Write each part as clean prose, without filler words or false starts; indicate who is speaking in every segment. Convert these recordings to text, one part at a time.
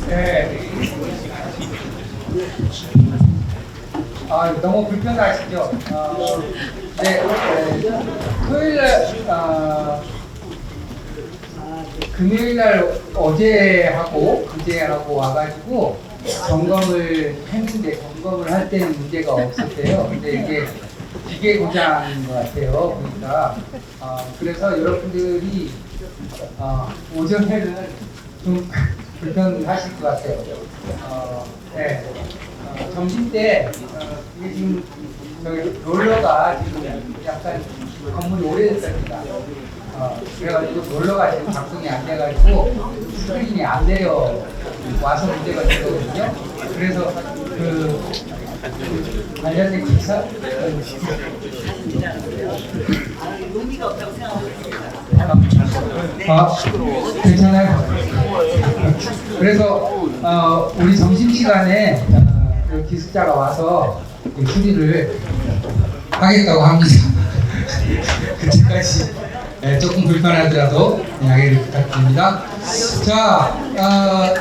Speaker 1: 네. 너무 불편하시죠? 네, 토요일날, 금요일날 어제 하고 그제 하고 와가지고 점검을 했는데 점검을 할 때는 문제가 없었대요. 근데 이게 기계 고장인 것 같아요. 보니까. 그래서 여러분들이 오전에는 좀 불편하실 것 같아요. 네. 점심 때 이게 지금 저기 롤러가 지금 약간 건물이 오래됐습니다. 그래가지고 롤러가 지금 작동이 안 돼가지고 스크린이 안 내려 와서 문제가 되거든요. 그래서 그 관련된 기사
Speaker 2: 의미가 없다고 생각합니다.
Speaker 1: 괜찮아요. 그래서 우리 점심시간에 기술자가 와서 수리를 하겠다고 합니다. 그때까지 조금 불편하더라도 양해를 부탁드립니다. 자,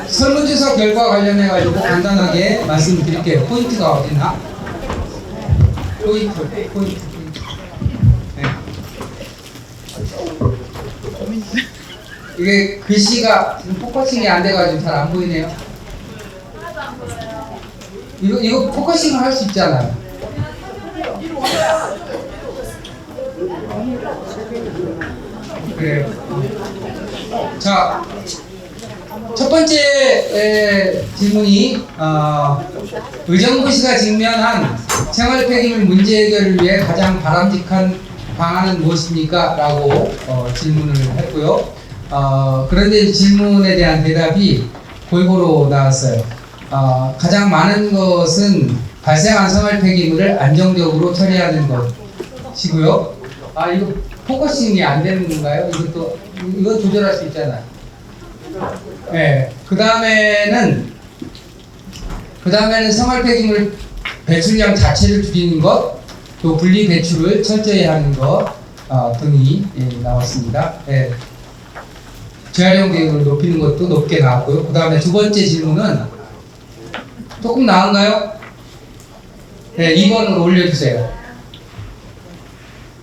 Speaker 1: 설문조사 결과 관련해가지고 간단하게 말씀드릴게요. 포인트가 어디나? 포인트. 네. 이게 글씨가 지금 포커싱이 안 돼가지고 잘 안 보이네요. 이거 포커싱을 할 수 있잖아요. 그래요. 자, 첫 번째 질문이 의정부시가 직면한 생활 폐기물 문제 해결을 위해 가장 바람직한 방안은 무엇입니까? 라고 질문을 했고요. 그런데 질문에 대한 대답이 골고루 나왔어요. 가장 많은 것은 발생한 생활 폐기물을 안정적으로 처리하는 것이고요. 이거 포커싱이 안 되는 건가요? 이거 조절할 수 있잖아요. 네. 그 다음에는 생활 폐기물 배출량 자체를 줄이는 것, 또 분리 배출을 철저히 하는 것 등이 나왔습니다. 네. 재활용 비율을 높이는 것도 높게 나왔고요. 그 다음에 두 번째 질문은 조금 나은가요? 네, 2번으로 올려주세요.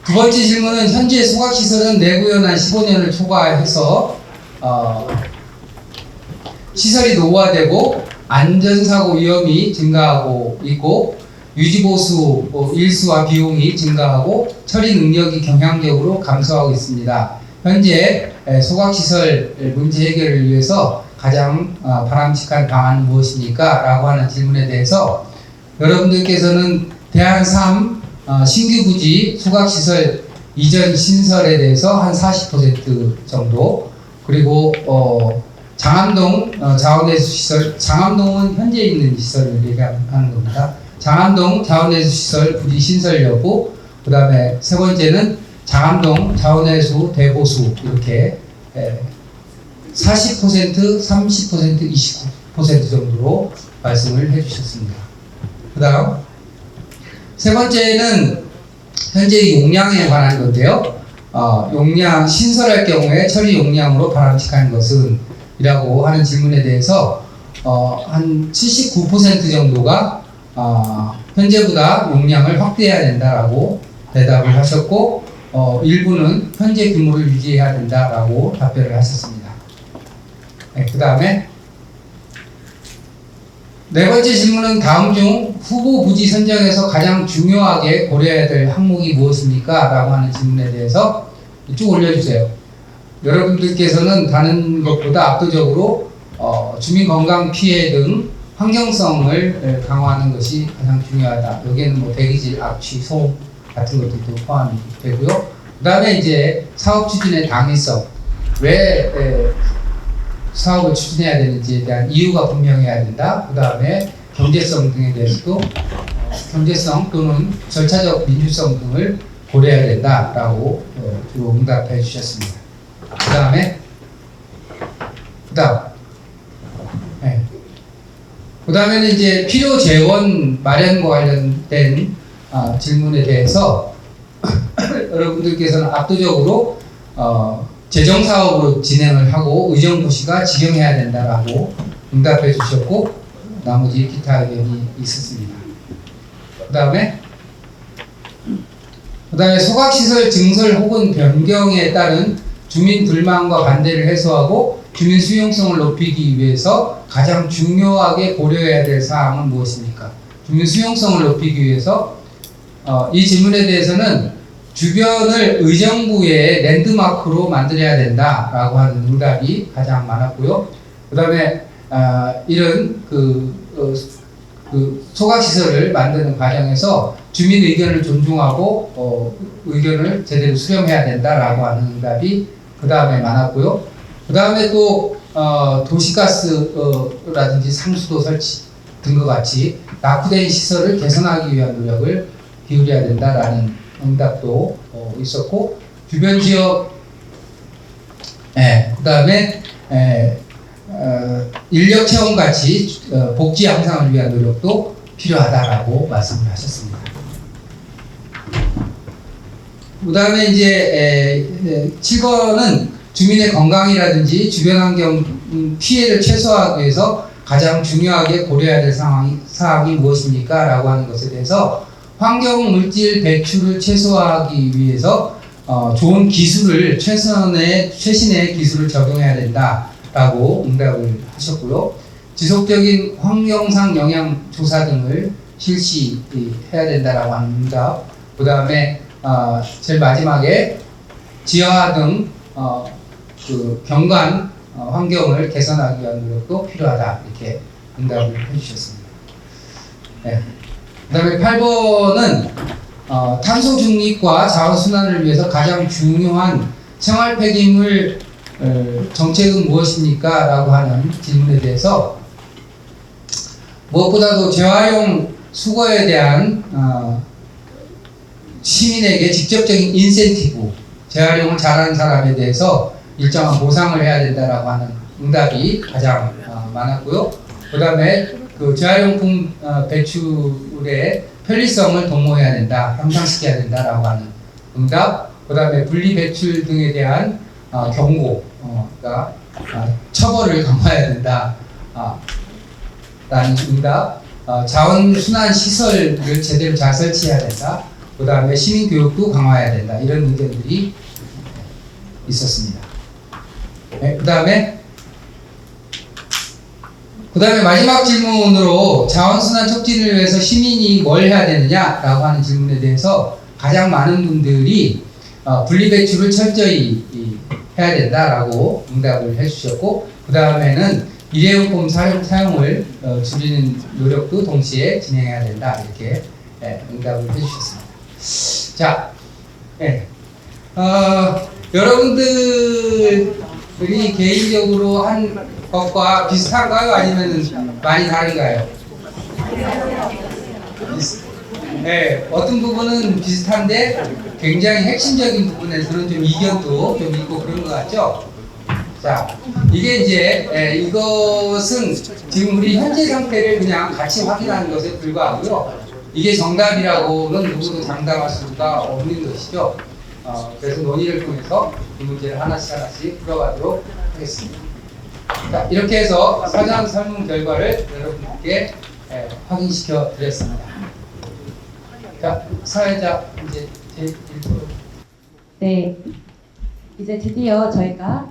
Speaker 1: 두 번째 질문은 현재 소각시설은 내구연한 15년을 초과해서 시설이 노후화되고 안전사고 위험이 증가하고 있고 유지보수 일수와 비용이 증가하고 처리 능력이 경향적으로 감소하고 있습니다. 현재 소각시설 문제 해결을 위해서 가장 바람직한 방안은 무엇입니까? 라고 하는 질문에 대해서 여러분들께서는 대한3 신규 부지 소각시설 이전 신설에 대해서 한 40% 정도, 그리고 장암동 자원회수 시설, 장암동은 현재 있는 시설을 얘기하는 겁니다. 장암동 자원회수 시설 부지 신설 여부, 그 다음에 세 번째는 장암동 자원회수 대보수, 이렇게 40%, 30%, 29% 정도로 말씀을 해주셨습니다. 그 다음 세 번째는 현재 용량에 관한 건데요. 용량 신설할 경우에 처리 용량으로 바람직한 것은 이라고 하는 질문에 대해서 한 79% 정도가 현재보다 용량을 확대해야 된다라고 대답을 하셨고, 일부는 현재 규모를 유지해야 된다라고 답변을 하셨습니다. 네, 그 다음에 네 번째 질문은 다음 중 후보 부지 선정에서 가장 중요하게 고려해야 될 항목이 무엇입니까? 라고 하는 질문에 대해서 쭉 올려주세요. 여러분들께서는 다른 것보다 압도적으로 주민 건강 피해 등 환경성을 강화하는 것이 가장 중요하다. 여기에는 뭐 대기질, 악취, 소음 같은 것들도 포함이 되고요. 그 다음에 이제 사업 추진의 당위성, 왜 사업을 추진해야 되는지에 대한 이유가 분명해야 된다. 그 다음에 경제성 등에 대해서도 경제성 또는 절차적 민주성 등을 고려해야 된다라고 주로 응답해 주셨습니다. 그 다음에 그 다음에는 이제 필요 재원 마련과 관련된 질문에 대해서 여러분들께서는 압도적으로 재정 사업으로 진행을 하고 의정부시가 지정해야 된다라고 응답해 주셨고 나머지 기타 의견이 있었습니다. 그다음에 소각시설 증설 혹은 변경에 따른 주민 불만과 반대를 해소하고 주민 수용성을 높이기 위해서 가장 중요하게 고려해야 될 사항은 무엇입니까? 주민 수용성을 높이기 위해서 이 질문에 대해서는 주변을 의정부의 랜드마크로 만들어야 된다라고 하는 응답이 가장 많았고요. 그 다음에 이런 소각시설을 만드는 과정에서 주민 의견을 존중하고 의견을 제대로 수렴해야 된다라고 하는 응답이 그 다음에 많았고요. 그 다음에 또 도시가스라든지 상수도 설치 등과 같이 낙후된 시설을 개선하기 위한 노력을 기울여야 된다라는 응답도 있었고 주변 지역 그 다음에 인력 채용 같이 복지 향상을 위한 노력도 필요하다라고 말씀을 하셨습니다. 그 다음에 이제 7번은 주민의 건강이라든지 주변 환경 피해를 최소화하기 위해서 가장 중요하게 고려해야 될 사항이 무엇입니까? 라고 하는 것에 대해서 환경 물질 배출을 최소화하기 위해서 좋은 기술을 최신의 기술을 적용해야 된다라고 응답을 하셨고요. 지속적인 환경상 영향 조사 등을 실시해야 된다라고 하는 응답. 그 다음에 제일 마지막에 지하 등 경관 환경을 개선하기 위한 노력도 필요하다 이렇게 응답을 해주셨습니다. 네. 그 다음에 8번은 탄소 중립과 자원 순환을 위해서 가장 중요한 생활 폐기물 정책은 무엇입니까? 라고 하는 질문에 대해서 무엇보다도 재활용 수거에 대한 시민에게 직접적인 인센티브, 재활용을 잘하는 사람에 대해서 일정한 보상을 해야 된다라고 하는 응답이 가장 많았고요. 그 다음에 그 재활용품 배출의 편리성을 도모해야 된다, 향상시켜야 된다라고 하는 응답. 그 다음에 분리 배출 등에 대한 경고가 처벌을 강화해야 된다. 라는 응답. 자원 순환 시설을 제대로 잘 설치해야 된다. 그 다음에 시민 교육도 강화해야 된다. 이런 의견들이 있었습니다. 네, 그 다음에 마지막 질문으로 자원순환 촉진을 위해서 시민이 뭘 해야 되느냐라고 하는 질문에 대해서 가장 많은 분들이 분리배출을 철저히 해야 된다라고 응답을 해주셨고, 그 다음에는 일회용품 사용을 줄이는 노력도 동시에 진행해야 된다 이렇게 응답을 해주셨습니다. 자, 여러분들이 개인적으로 한 것과 비슷한가요? 아니면 많이 다른가요? 네, 어떤 부분은 비슷한데 굉장히 핵심적인 부분에서는 좀 이견도 좀 있고 그런 것 같죠? 자, 이게 이제 이것은 지금 우리 현재 상태를 그냥 같이 확인하는 것에 불과하고요. 이게 정답이라고는 누구도 장담할 수가 없는 것이죠. 그래서 논의를 통해서 이 문제를 하나씩 풀어가도록 하겠습니다. 자, 이렇게 해서 사전 설문 결과를 여러분께 확인시켜 드렸습니다. 자, 사회자 이제 제1토론.
Speaker 3: 네, 이제 드디어 저희가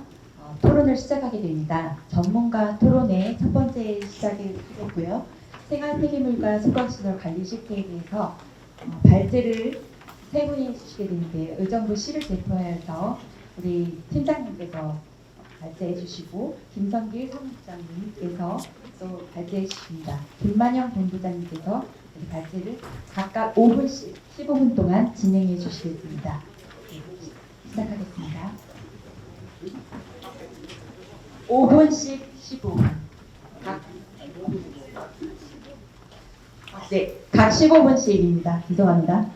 Speaker 3: 토론을 시작하게 됩니다. 전문가 토론의 첫 번째 시작이 되겠고요. 생활 폐기물과 소각시설 관리 실태에 대해서 발제를 세 분이 해주시게 되는데 의정부 시를 대표해서 우리 팀장님께서 발제해 주시고 김성길 사무국장님께서 또 발제해 주십니다. 김만영 본부장님께서 발제를 각각 5분씩 15분 동안 진행해 주시겠습니다. 시작하겠습니다. 5분씩 15분. 각 15분씩입니다. 죄송합니다.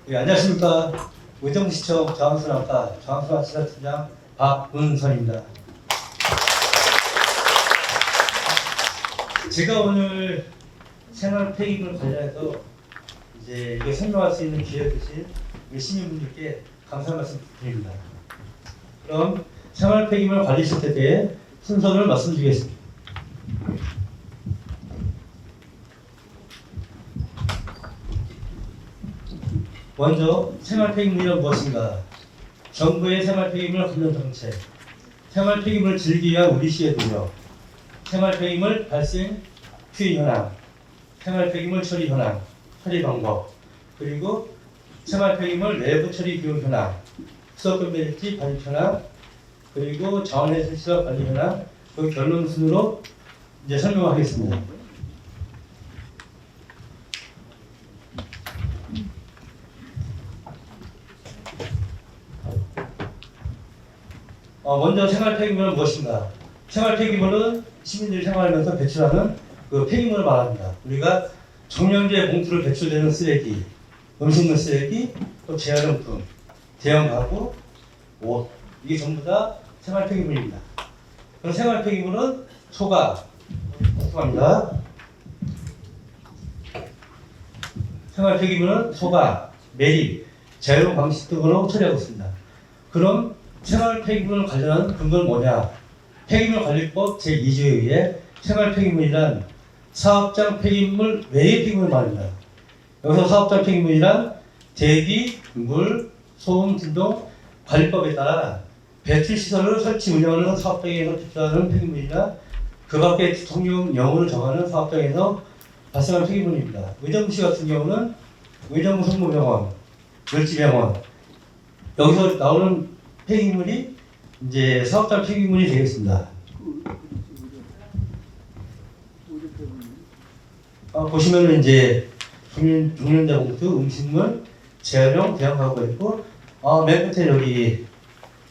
Speaker 4: 네, 안녕하십니까. 의정부시청 저항순학과 저항순학시설팀장 박은선입니다. 제가 오늘 생활 폐기물 관련해서 이제 이거 설명할 수 있는 기회를 주신 우리 시민분들께 감사 말씀 드립니다. 그럼 생활 폐기물 관리 시스템에 대해 순서를 말씀드리겠습니다. 먼저 생활 폐기물은 무엇인가? 정부의 생활 폐기물 관련 정책, 생활 폐기물을 줄이기 위한 우리 시의 노력, 생활 폐기물 발생 피해 현황, 생활 폐기물 처리 현황, 처리 방법, 그리고 생활 폐기물 내부 처리 비용 현황, 수도권 매립지 발입 현황, 그리고 자원회수 시설 관리 현황, 그 결론 순으로 이제 설명하겠습니다. 먼저 생활 폐기물은 무엇인가? 생활 폐기물은 시민들이 생활하면서 배출하는 그 폐기물을 말합니다. 우리가 종량제 봉투를 배출되는 쓰레기, 음식물 쓰레기, 또 재활용품, 대형 가구, 옷, 이게 전부 다 생활 폐기물입니다. 그럼 생활 폐기물은 소각, 죄송합니다. 생활 폐기물은 소각, 매립, 재활용 방식 등으로 처리하고 있습니다. 그럼 생활 폐기물 관련한 근거는 뭐냐? 폐기물 관리법 제2조에 의해 생활 폐기물이란 사업장 폐기물 외의 폐기물 말입니다. 여기서 사업장 폐기물이란 대기, 물, 소음, 진동 관리법에 따라 배출 시설을 설치 운영하는 사업장에서 필요하는 폐기물이나 그 밖의 통용 영호를 정하는 사업장에서 발생한 폐기물입니다. 의정부시 같은 경우는 의정부 성모병원, 을지병원 여기서 나오는 폐기물이 이제 사업장 폐기물이 되겠습니다. 보시면은 이제 종량제 봉투, 음식물, 재활용, 대형 가구가 있고, 맨 끝에 여기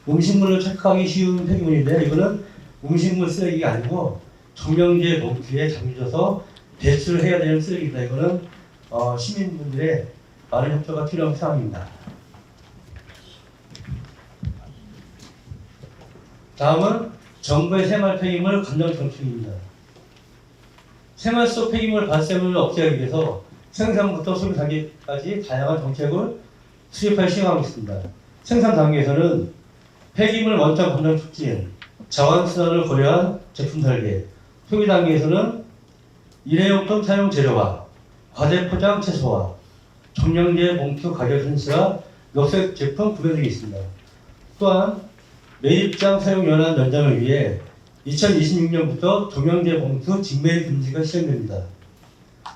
Speaker 4: 음식물을 체크하기 쉬운 폐기물인데 이거는 음식물 쓰레기가 아니고 종량제 봉투에 잠겨서 배출을 해야 되는 쓰레기입니다. 이거는 시민분들의 많은 협조가 필요한 사항입니다. 다음은 정부의 생활 폐기물 감정 정책입니다. 생활 속 폐기물 발생을 억제하기 위해서 생산부터 소비 단계까지 다양한 정책을 수립하여 시행하고 있습니다. 생산 단계에서는 폐기물 원천 감정 촉진, 자원 순환을 고려한 제품 설계, 소비 단계에서는 일회용품 사용 재료화, 과대 포장 최소화, 종량제 봉투 가격 현실화, 녹색 제품 구매 등이 있습니다. 또한 매립장 사용 연한 연장을 위해 2026년부터 종량제 봉투 직매립 금지가 시행됩니다.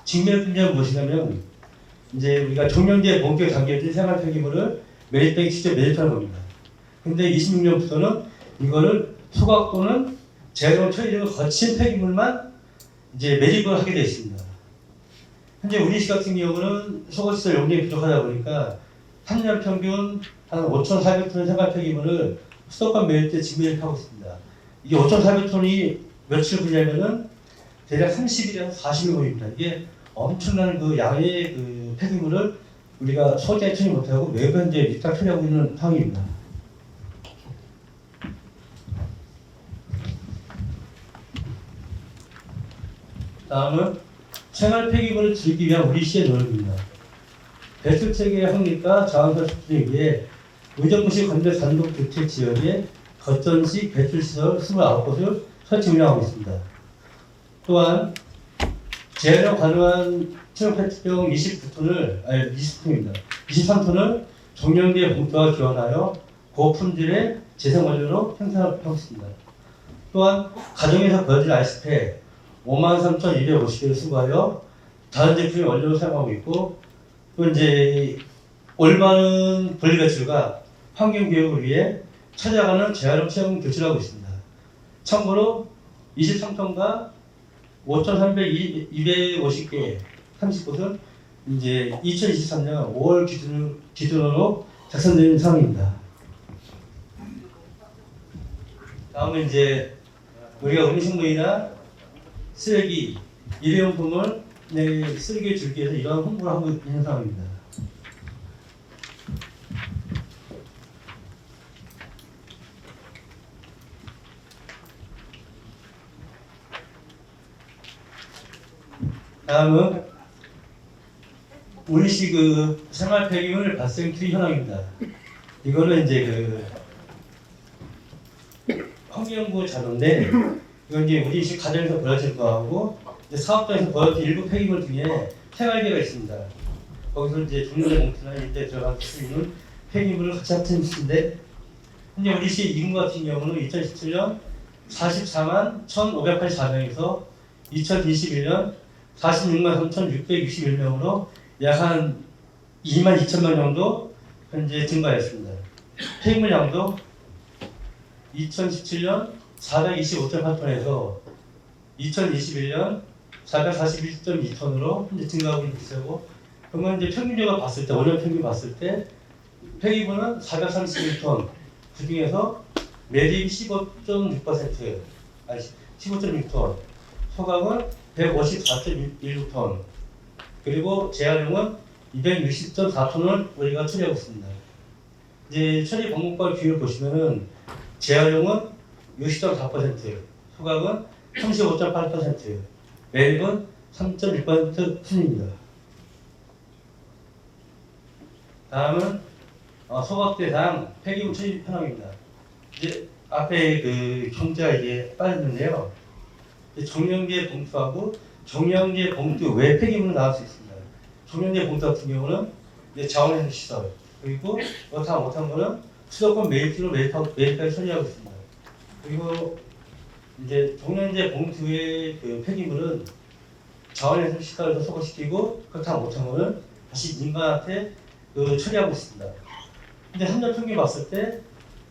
Speaker 4: 직매립 금지는 무엇이냐면 이제 우리가 종량제 봉투에 담겨진 생활 폐기물을 매립장에 직접 매립하는 겁니다. 근데 26년부터는 이거를 소각 또는 재활용 처리 등을 거친 폐기물만 이제 매립을 하게 되어 있습니다. 현재 우리시 같은 경우는 소각시설 용량이 부족하다 보니까 3년 평균 한 5,400톤의 생활 폐기물을 수도권 매립지에 직매립하고 있습니다. 이게 5,400톤이 며칠 분이냐면은 대략 30일에서 40일 걸립니다. 이게 엄청난 그 양의 그 폐기물을 우리가 소재 처리 못하고 매번 현재 밑다 처리하고 있는 상황입니다. 다음은 생활 폐기물을 줄이기 위한 우리 시의 노력입니다. 배출 체계의 확립과 자원사 촉진을 위해 의정부시 관내 단독 주택 지역에 거점식 배출시설 29곳을 설치 운영하고 있습니다. 또한 재활용 가능한 친환 페트병 23톤을 종량제 봉투와 지원하여 고품질의 재생원료로 생산하고 있습니다. 또한 가정에서 버려질 아이스팩 53,250개를 수거하여 다른 제품의 원료로 사용하고 있고, 또 이제 올바른 분리배출과 환경교육을 위해 찾아가는 재활용 체험 교실하고 있습니다. 참고로 23톤과 5,250개 30곳은 이제 2023년 5월 기준으로 작성된 상황입니다. 다음은 이제 우리가 음식물이나 쓰레기, 일회용품을 쓰게 줄기 위해서 이런 홍보를 하고 있는 상황입니다. 다음은 우리시 그 생활 폐기물 발생 추이 현황입니다. 이거는 이제 그 환경부 자료인데 이건 이제 우리시 가정에서 벌어질 거하고 이제 사업장에서 벌어진 일부 폐기물 중에 생활계가 있습니다. 거기서 이제 종료제 봉투나 이런 데 들어갈 수 있는 폐기물을 같이 합친 수인데 현재 우리시 인구 같은 경우는 2017년 44만 1,584명에서 2021년 46만 3,661명으로 약 한 2만 2천명 정도 현재 증가했습니다. 폐기물 양도 2017년 425.8톤에서 2021년 441.2톤으로 현재 증가하고 있는 추세고, 그러면 이제 평균적으로 봤을 때, 5년 평균 봤을 때 폐기물은 431톤, 그 중에서 매립 15.6%, 아니 15.6톤, 소각은 154.16톤, 그리고 재활용은 260.4톤을 우리가 처리하고 있습니다. 이제 처리 방법과 비율을 보시면은 재활용은 60.4%, 소각은 35.8%, 매립은 3.6% 순입니다. 다음은 소각 대상 폐기물 처리 현황입니다. 이제 앞에 그 형제가 이제 빠졌는데요. 종량제 봉투하고 종량제 봉투 외 폐기물은 나올 수 있습니다. 종량제 봉투 같은 경우는 이제 자원회수 시설, 그리고 다 못한 거는 수도권 매입지로 매입까지 처리하고 있습니다. 그리고 이제 종량제 봉투의 그 폐기물은 자원회수 시설에서 소각시키고 그렇다 못한 거는 다시 민간한테 처리하고 있습니다. 근데 3년 평균 봤을 때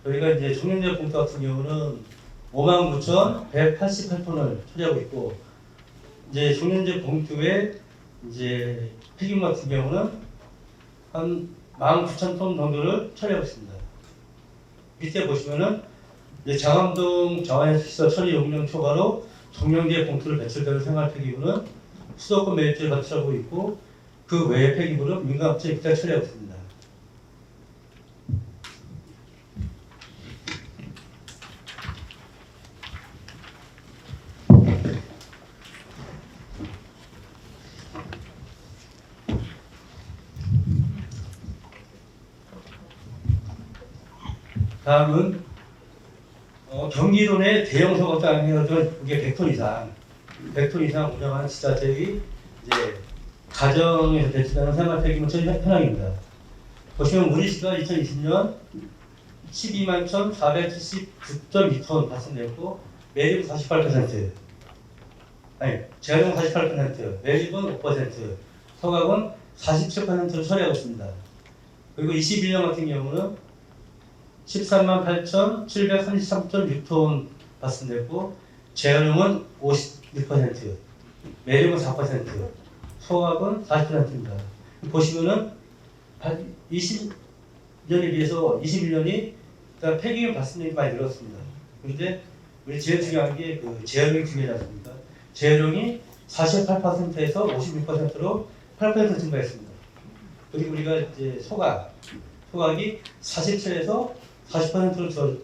Speaker 4: 저희가 이제 종량제 봉투 같은 경우는 59,188톤을 처리하고 있고, 이제 종량제 봉투에 이제 폐기물 같은 경우는 한 19,000톤 정도를 처리하고 있습니다. 밑에 보시면은 이제 장암동 자원시설 처리 용량 초과로 종량제 봉투를 배출되는 생활 폐기물은 수도권 매입지를 배출하고 있고, 그 외의 폐기물은 민간업체 입찰 처리하고 있습니다. 다음은 경기도 내 대형 소각장에서 이게 100톤 이상 운영하는 지자체의 이제 가정에서 배출하는 생활 폐기물 처리 현황입니다. 보시면 우리시가 2020년 12만 1,479.2톤 발생됐고, 매립은 48%, 아니 재활용 48%, 매립은 5%, 소각은 47%로 처리하고 있습니다. 그리고 21년 같은 경우는 13만 8,733.6톤 발생됐고, 재활용은 56%, 매립은 4%, 소각은 40%입니다. 보시면은 20년에 비해서 21년이 폐기물 발생량이 많이 늘었습니다. 그런데 우리 제일 중요한 게 그 재활용이 중요하지 않습니까? 재활용이 48%에서 56%로 8% 증가했습니다. 그리고 우리가 이제 소각이 47에서 40%로 주는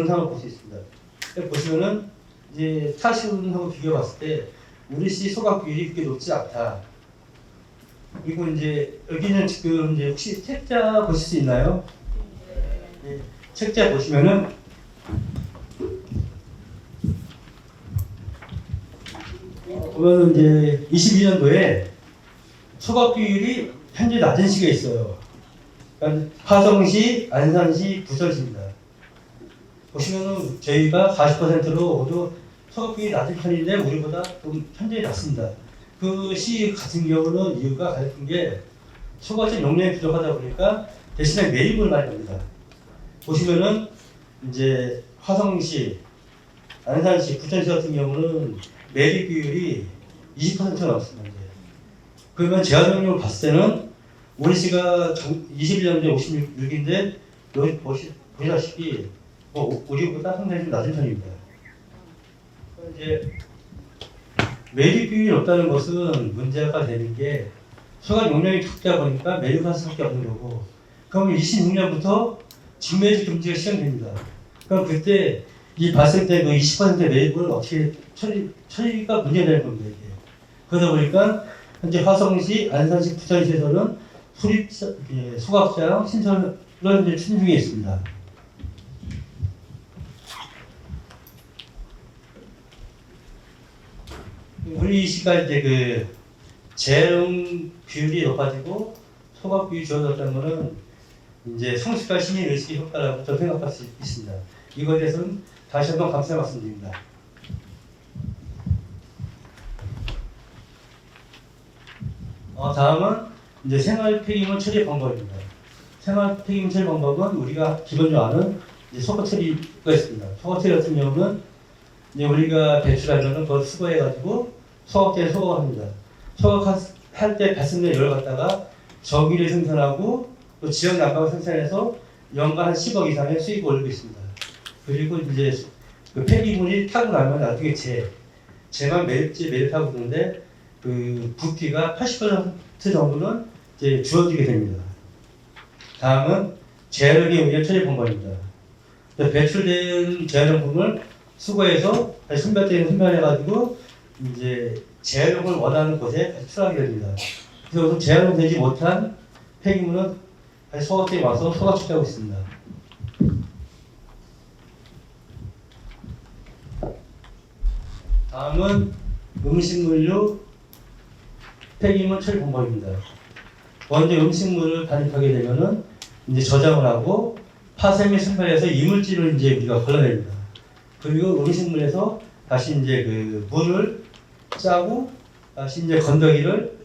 Speaker 4: 상황을 볼 수 있습니다. 보시면은 이제 타시군하고 비교해 봤을 때 우리시 소각 비율이 그렇게 높지 않다. 그리고 이제 여기는 지금 이제 혹시 책자 보실 수 있나요? 네. 책자 보시면은 보면은 이제 22년도에 소각 비율이 현재 낮은 시기가 있어요. 그러니까 화성시, 안산시, 부천시입니다. 보시면은 저희가 40%로 모두 소각 비율이 낮은 편인데 우리보다 좀 현저히 낮습니다. 그 시 같은 경우는 이유가 가장 큰 게 소각장 용량이 부족하다 보니까 대신에 매입을 많이 합니다. 보시면은 이제 화성시, 안산시, 부천시 같은 경우는 매입 비율이 20%가 넘습니다. 그러면 재활용률을 봤을 때는 우리시가 21년도에 56인데 여기 보시다시피 우리보다 상당히 좀 낮은 편입니다. 이제 매립 비율이 높다는 것은 문제가 되는 게 소가 용량이 적다 보니까 매립할 수밖에 없는 거고, 그러면 26년부터 직매집 금지가 시행됩니다. 그럼 그때 이 발생된 그 20%의 매입을 어떻게 처리가 문제되는 겁니다. 이게. 그러다 보니까 현재 화성시, 안산시, 부천시에서는 소각장 신청을 이제 추진 중에 있습니다. 우리 시가 이제 그 재활용 비율이 높아지고 소각 비율이 줄어들었다는 것은 이제 성실한 시민 의식의 효과라고 저는 생각할 수 있습니다. 이거에 대해서는 다시 한번 감사 말씀드립니다. 다음은 이제 생활 폐기물 처리 방법입니다. 생활 폐기물 처리 방법은 우리가 기본적으로 아는 이제 소각 처리가 있습니다. 소각 처리 같은 경우는 이제 우리가 배출하면은 그걸 수거해가지고 소각제에 소각합니다. 소각할 때 발생된 열을 갖다가 전기를 생산하고 또 지역 난방을 생산해서 연간 한 10억 이상의 수익을 올리고 있습니다. 그리고 이제 그 폐기물이 타고 나면 나중에 재만 매립하고 있는데 그 부피가 80% 정도는 이제 주어지게 됩니다. 다음은 재활용에 의한 처리 방법입니다. 배출된 재활용품을 수거해서 다시 선별해가지고 이제 재활용을 원하는 곳에 다시 출하게 됩니다. 그래서 재활용되지 못한 폐기물은 다시 소각대에 와서 소각 처리하고 있습니다. 다음은 음식물류 폐기물 처리 방법입니다. 먼저 음식물을 반입하게 되면은 이제 저장을 하고 파쇄 및 선별해서 이물질을 이제 우리가 걸러냅니다. 그리고 음식물에서 다시 이제 그 물을 짜고 다시 이제 건더기를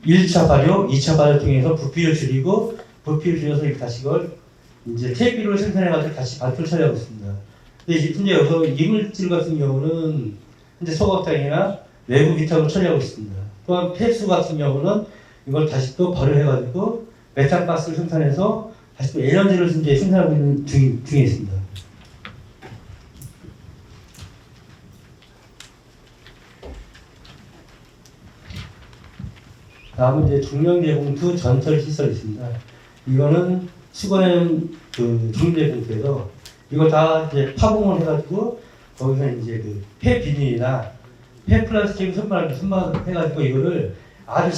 Speaker 4: 1차 발효, 2차 발효 통해서 부피를 줄이고 부피를 줄여서 다시 그걸 이제 퇴비를 생산해가지고 다시 발효를 처리하고 있습니다. 근데 이제 여기서 이물질 같은 경우는 이제 소각장이나 외부 위탁으로 처리하고 있습니다. 또한 폐수 같은 경우는 이걸 다시 또 발효해가지고 메탄가스를 생산해서 다시 또 에너지를 이제 생산하고 있는 중에 있습니다. 다음은 이제 중량제봉투 전철 시설이 있습니다. 이거는 수거된 그 중량제봉투에서 이걸 다 이제 파봉을 해가지고 거기서 이제 그 폐비닐이나 폐플라스틱 선반해가지고 이거를 아주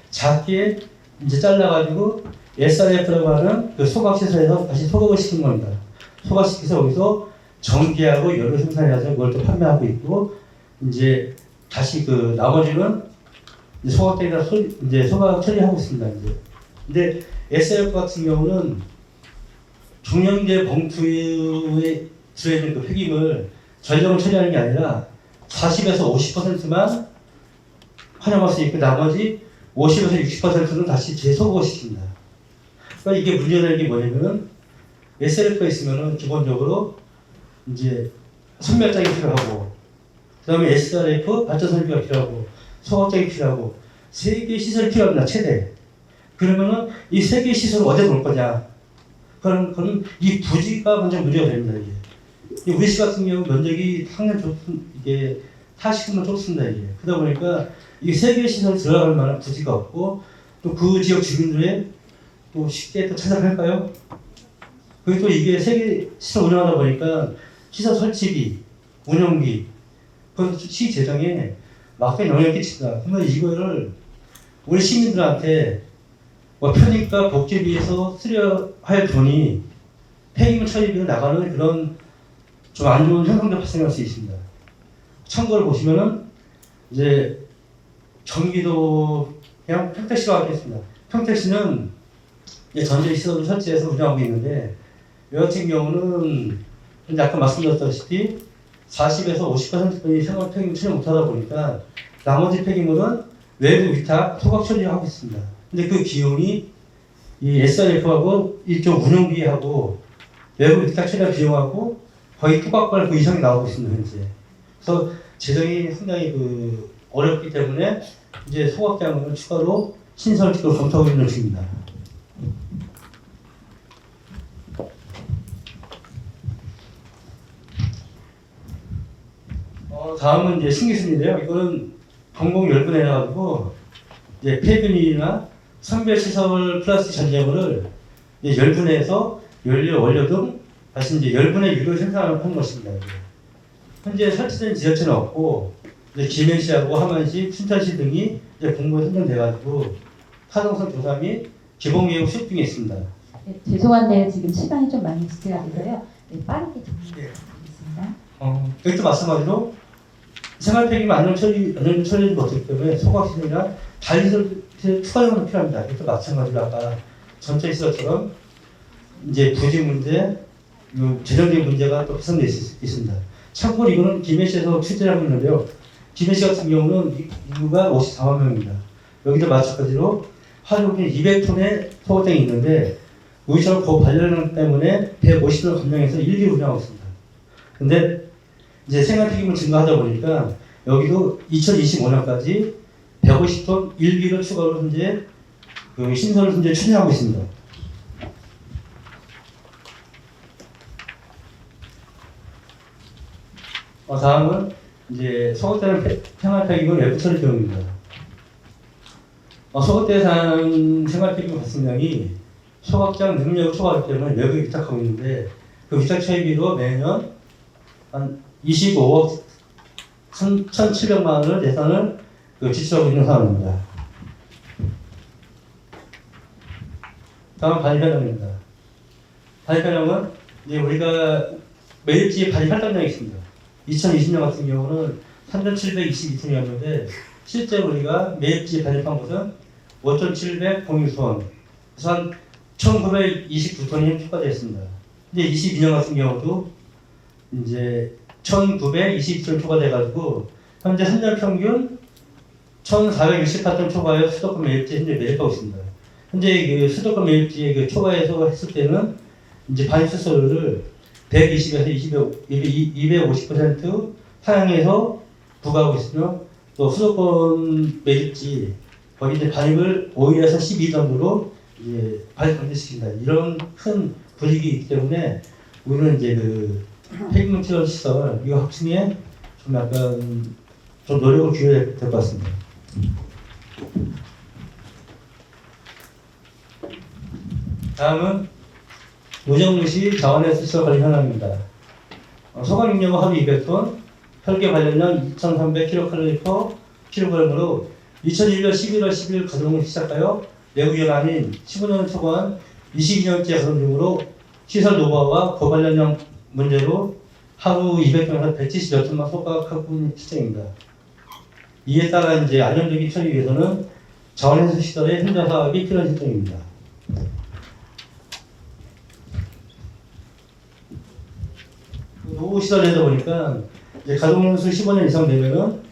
Speaker 4: 작게 이제 잘라가지고 SRF라고 하는 그 소각시설에서 다시 소각을 시킨 겁니다. 소각시켜서 거기서 전기하고 열을 생산해서 그걸 또 판매하고 있고, 이제 다시 그 나머지는 소각대에다 이제 소각 처리하고 있습니다. 이제. 근데 SRF 같은 경우는 중량제 봉투에 들어있는 그 폐기물 전력을 처리하는 게 아니라 40에서 50%만 활용할 수 있고 나머지 50에서 60%는 다시 재소각을 시킵니다. 그러니까 이게 문제되는 게 뭐냐면은 SRF가 있으면은 기본적으로 이제 선별장이 필요하고, 그 다음에 SRF 발전 설비가 필요하고, 소각장이 필요하고, 3개의 시설이 필요합니다. 최대. 그러면은 이 3개의 시설을 어디에 놓을 거냐? 그럼 이 부지가 먼저 문제가 됩니다. 이게. 우리 시 같은 경우 면적이 상당히 이게 타시구만 좁습니다. 이게. 그러다 보니까 이 3개의 시설이 들어갈 만한 부지가 없고, 또 그 지역 주민들의 또 쉽게 또 찾아갈까요? 그리고 또 이게 3개 시설 운영하다 보니까 시설 설치비, 운영비, 그것도 시 재정에 막대한 영향을 끼친다. 그러면 이거를 우리 시민들한테 뭐 편익과 복지비에서 쓰려 할 돈이 폐기물 처리비로 나가는 그런 좀 안 좋은 현상도 발생할 수 있습니다. 참고를 보시면은 이제 경기도 그냥 평택시로 하겠습니다. 평택시는 전자시설을 설치해서 운영하고 있는데, 이 같은 경우는 아까 말씀드렸다시피 40에서 50%분이 생활 폐기물 처리 못하다 보니까 나머지 폐기물은 외부 위탁, 소각 처리하고 있습니다. 근데 그 비용이 이 SRF하고 이쪽 운영비하고 외부 위탁 처리할 비용하고 거의 토박발 그 이상이 나오고 있습니다, 현재. 그래서 재정이 상당히 그 어렵기 때문에 이제 소각장을 추가로 신설직으로 검토하고 있는 중입니다. 다음은 이제 신기술인데요. 이거는 공공 열분해 가지고 이제 폐균이나 선별시설 플라스틱 전지물을 열분해서 연료, 원료 등 다시 이제 열분해 유료 생산을 하는 것입니다. 이게. 현재 설치된 지자체는 없고 이제 김해시하고 함안시, 춘천시 등이 이제 공모에 선정돼가지고 타당성 조사 및 기본 계획 수립 중에 있습니다.
Speaker 3: 네, 죄송한데 지금 시간이 좀 많이 지체가 돼서요. 네, 빠르게 정리하겠습니다.
Speaker 4: 여기도 마찬가지로 생활 폐기물 안전 처리를 못하기 때문에 소각시설이나 관리설 추가용은 필요합니다. 이것도 마찬가지로 아까 전체 시설처럼 이제 부지 문제, 재정적인 문제가 또 발생돼 있습니다. 참고로 이거는 김해시에서 취재를 하고 있는데요. 김해시 같은 경우는 인구가 54만 명입니다. 여기도 마찬가지로 하루 200톤의 소각장이 있는데 우리처럼 고발열량 때문에 150톤을 감량해서 일기 운영하고 있습니다. 근데 이제 생활폐기물 증가하다 보니까 여기도 2025년까지 150톤 일기를 추가로 현재 신설을 현재 추진하고 있습니다. 다음은 이제 소각되는 생활폐기물 외부 처리 비용입니다. 소각대에 사는 생활폐기물 발생량이 소각장 능력을 초과하기 때문에 외부에 위탁하고 있는데 그 위탁 처리비로 매년 한 25억 1,700만 원을 예산을 지출하고 있는 상황입니다. 다음 발표량입니다. 발표량은 이제 우리가 매일지 발입 활동량이 있습니다. 2020년 같은 경우는 3,722톤이었는데 실제 우리가 매일지 발입한 것은 5,702톤, 그래서 한 1,929톤이 추가되었습니다. 근데 22년 같은 경우도 이제 1,922톤 초과돼가지고 현재 3년 평균 1,468톤 초과해 수도권 매입지 현재 매입하고 있습니다. 현재 그 수도권 매입지에 그 초과해서 했을 때는 이제 반입 수수료를 120에서 250% 상향해서 부과하고 있으며 또 수도권 매입지 거기 이제 반입을 5일에서 12일 정도로 이제 반입 강제시킨다. 이런 큰 분위기 있기 때문에 우리는 이제 그 폐기물 처리 시설 이거 확충에 좀 약간 좀 노력을 기울여야 될 것 같습니다. 다음은 우정무시 자원회수 시설 관리 현황입니다. 소각 용량은 하루 200톤, 혈계 발열량 2,300kcal/kg으로 2001년 11월 10일 가동을 시작하여 내구연 아닌 15년 초과한 22년째 가동 중으로 시설 노후화와 고발열량 문제로 하루 200톤에서 170여 톤만 소각하고 있는 실정입니다. 이에 따라 이제 안정적인 처리 위해서는 자원회수 시설의 현장 사업이 필요한 실정입니다. 노후 시설이다 보니까 이제 가동연수 15년 이상 되면은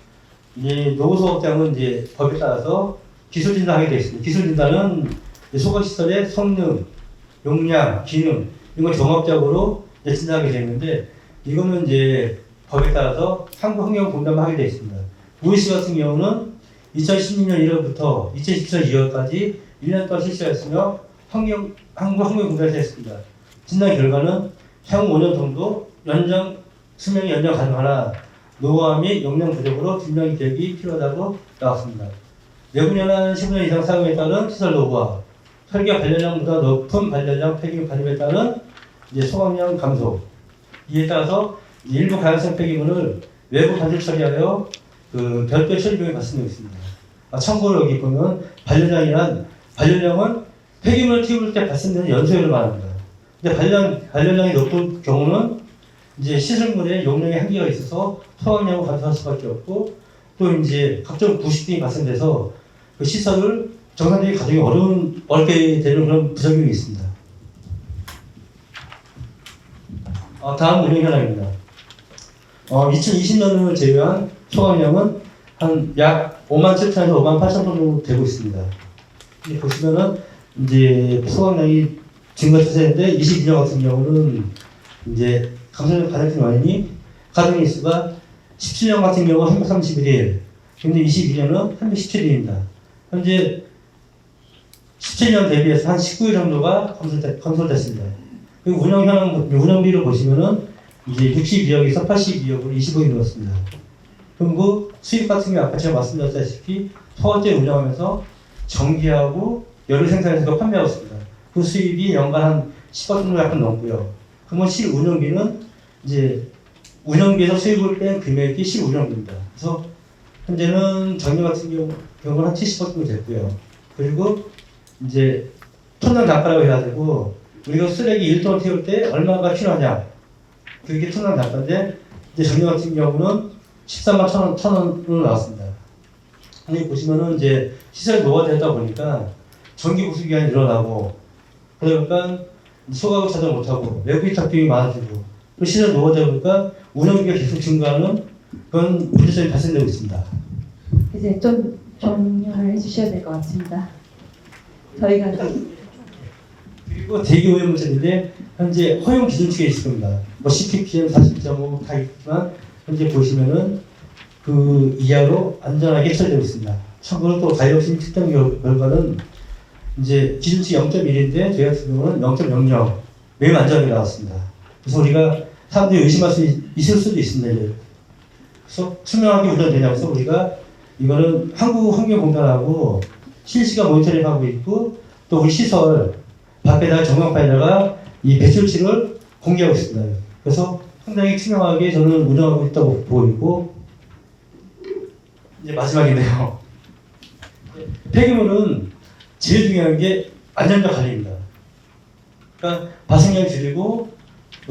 Speaker 4: 이제 노후 소각장은 이제 법에 따라서 기술 진단하게 되어 있습니다. 기술 진단은 소각 시설의 성능, 용량, 기능 이런 걸 종합적으로 진단하게 되는데 이거는 이제 법에 따라서 한국환경공단만 하게 되어 있습니다. 우리시 같은 경우는 2016년 1월부터 2017년 2월까지 1년 동안 실시하였으며 한국환경공단에서 했습니다. 진단 결과는 향후 5년 정도 수명이 연장 가능하나 노후화 및 용량 부족으로 분명히 계획이 필요하다고 나왔습니다. 내분연한 15년 이상 사용에 따른 시설 노후화, 혈계 발열량보다 높은 발열량 폐기물 반입에 따른 이제 소각량 감소. 이에 따라서 일부 가연성 폐기물을 외부 반출 처리하여 그 별도의 처리 비용이 발생되고 있습니다. 참고로 여기 보면 발열량은 폐기물을 튀울 때 발생되는 연소율을 말합니다. 근데 발열량이 높은 경우는 이제 시설물에 용량의 한계가 있어서 소각량을 감소할 수밖에 없고 또 이제 각종 부식 등이 발생돼서 그 시설을 정상적인 가동이 어렵게 되는 그런 부작용이 있습니다. 다음 운영 현황입니다. 2020년을 제외한 소각량은 한 약 57,000에서 58,000 정도 되고 있습니다. 이제 보시면은 이제 소각량이 증가 추세인데 22년 같은 경우는 이제 감소율 가장 큰 원인이 가동 일수가 17년 같은 경우 331일, 근데 22년은 317일입니다. 현재 17년 대비해서 한 19일 정도가 감소됐습니다. 그리고 운영비를 보시면은 이제 62억에서 82억으로 25일 늘었습니다. 그럼 그 수입 같은 게 아까 제가 말씀드렸다시피 소화제 운영하면서 전기하고 열을 생산해서 판매하고 있습니다. 그 수입이 연간 한 10억 정도 약간 넘고요. 그러면 실운영비는 이제 운영비에서 수입을 뺀 금액이 실운영비입니다. 그래서 현재는 정리 같은 경우는 한 70억 정도 됐고요. 그리고 이제 톤당 단가라고 해야 되고 우리가 쓰레기 1톤 태울 때 얼마가 필요하냐 그게 톤당 단가인데 이제 정리 같은 경우는 13만 1,000원으로 나왔습니다. 여기 보시면은 이제 시설이 노화되다 보니까 전기 부수 기간이 늘어나고 그러니까 소각을 찾아 못하고 외부 위탁 비용이 많아지고 또 시설이 노화되다 보니까 운영비가 계속 증가하는 그런 문제점이 발생되고 있습니다.
Speaker 3: 이제 좀 정리를 해주셔야 될 것 같습니다. 저희가
Speaker 4: 그리고 대기 오염 문제인데 현재 허용 기준치가 있을 겁니다. 뭐 CPPM 40.5 다 있지만 현재 보시면은 그 이하로 안전하게 처리되고 있습니다. 참고로 또 가이옵신 측정 결과는 이제 기준치 0.1인데 저희 같은 경우는 0.00 매우 안전하게 나왔습니다. 그래서 우리가 사람들이 의심할 수 있을 수도 있습니다. 이제. 그래서 투명하게 운전되냐고 해서 우리가 이거는 한국환경공단하고 실시간 모니터링하고 있고 또 우리 시설 밖에다가 전광판에다가 이 배출치를 공개하고 있습니다. 그래서 상당히 투명하게 저는 운영하고 있다고 보고 있고 이제 마지막인데요. 폐기물은 제일 중요한 게 안전과 관리입니다. 그러니까 발생량을 줄이고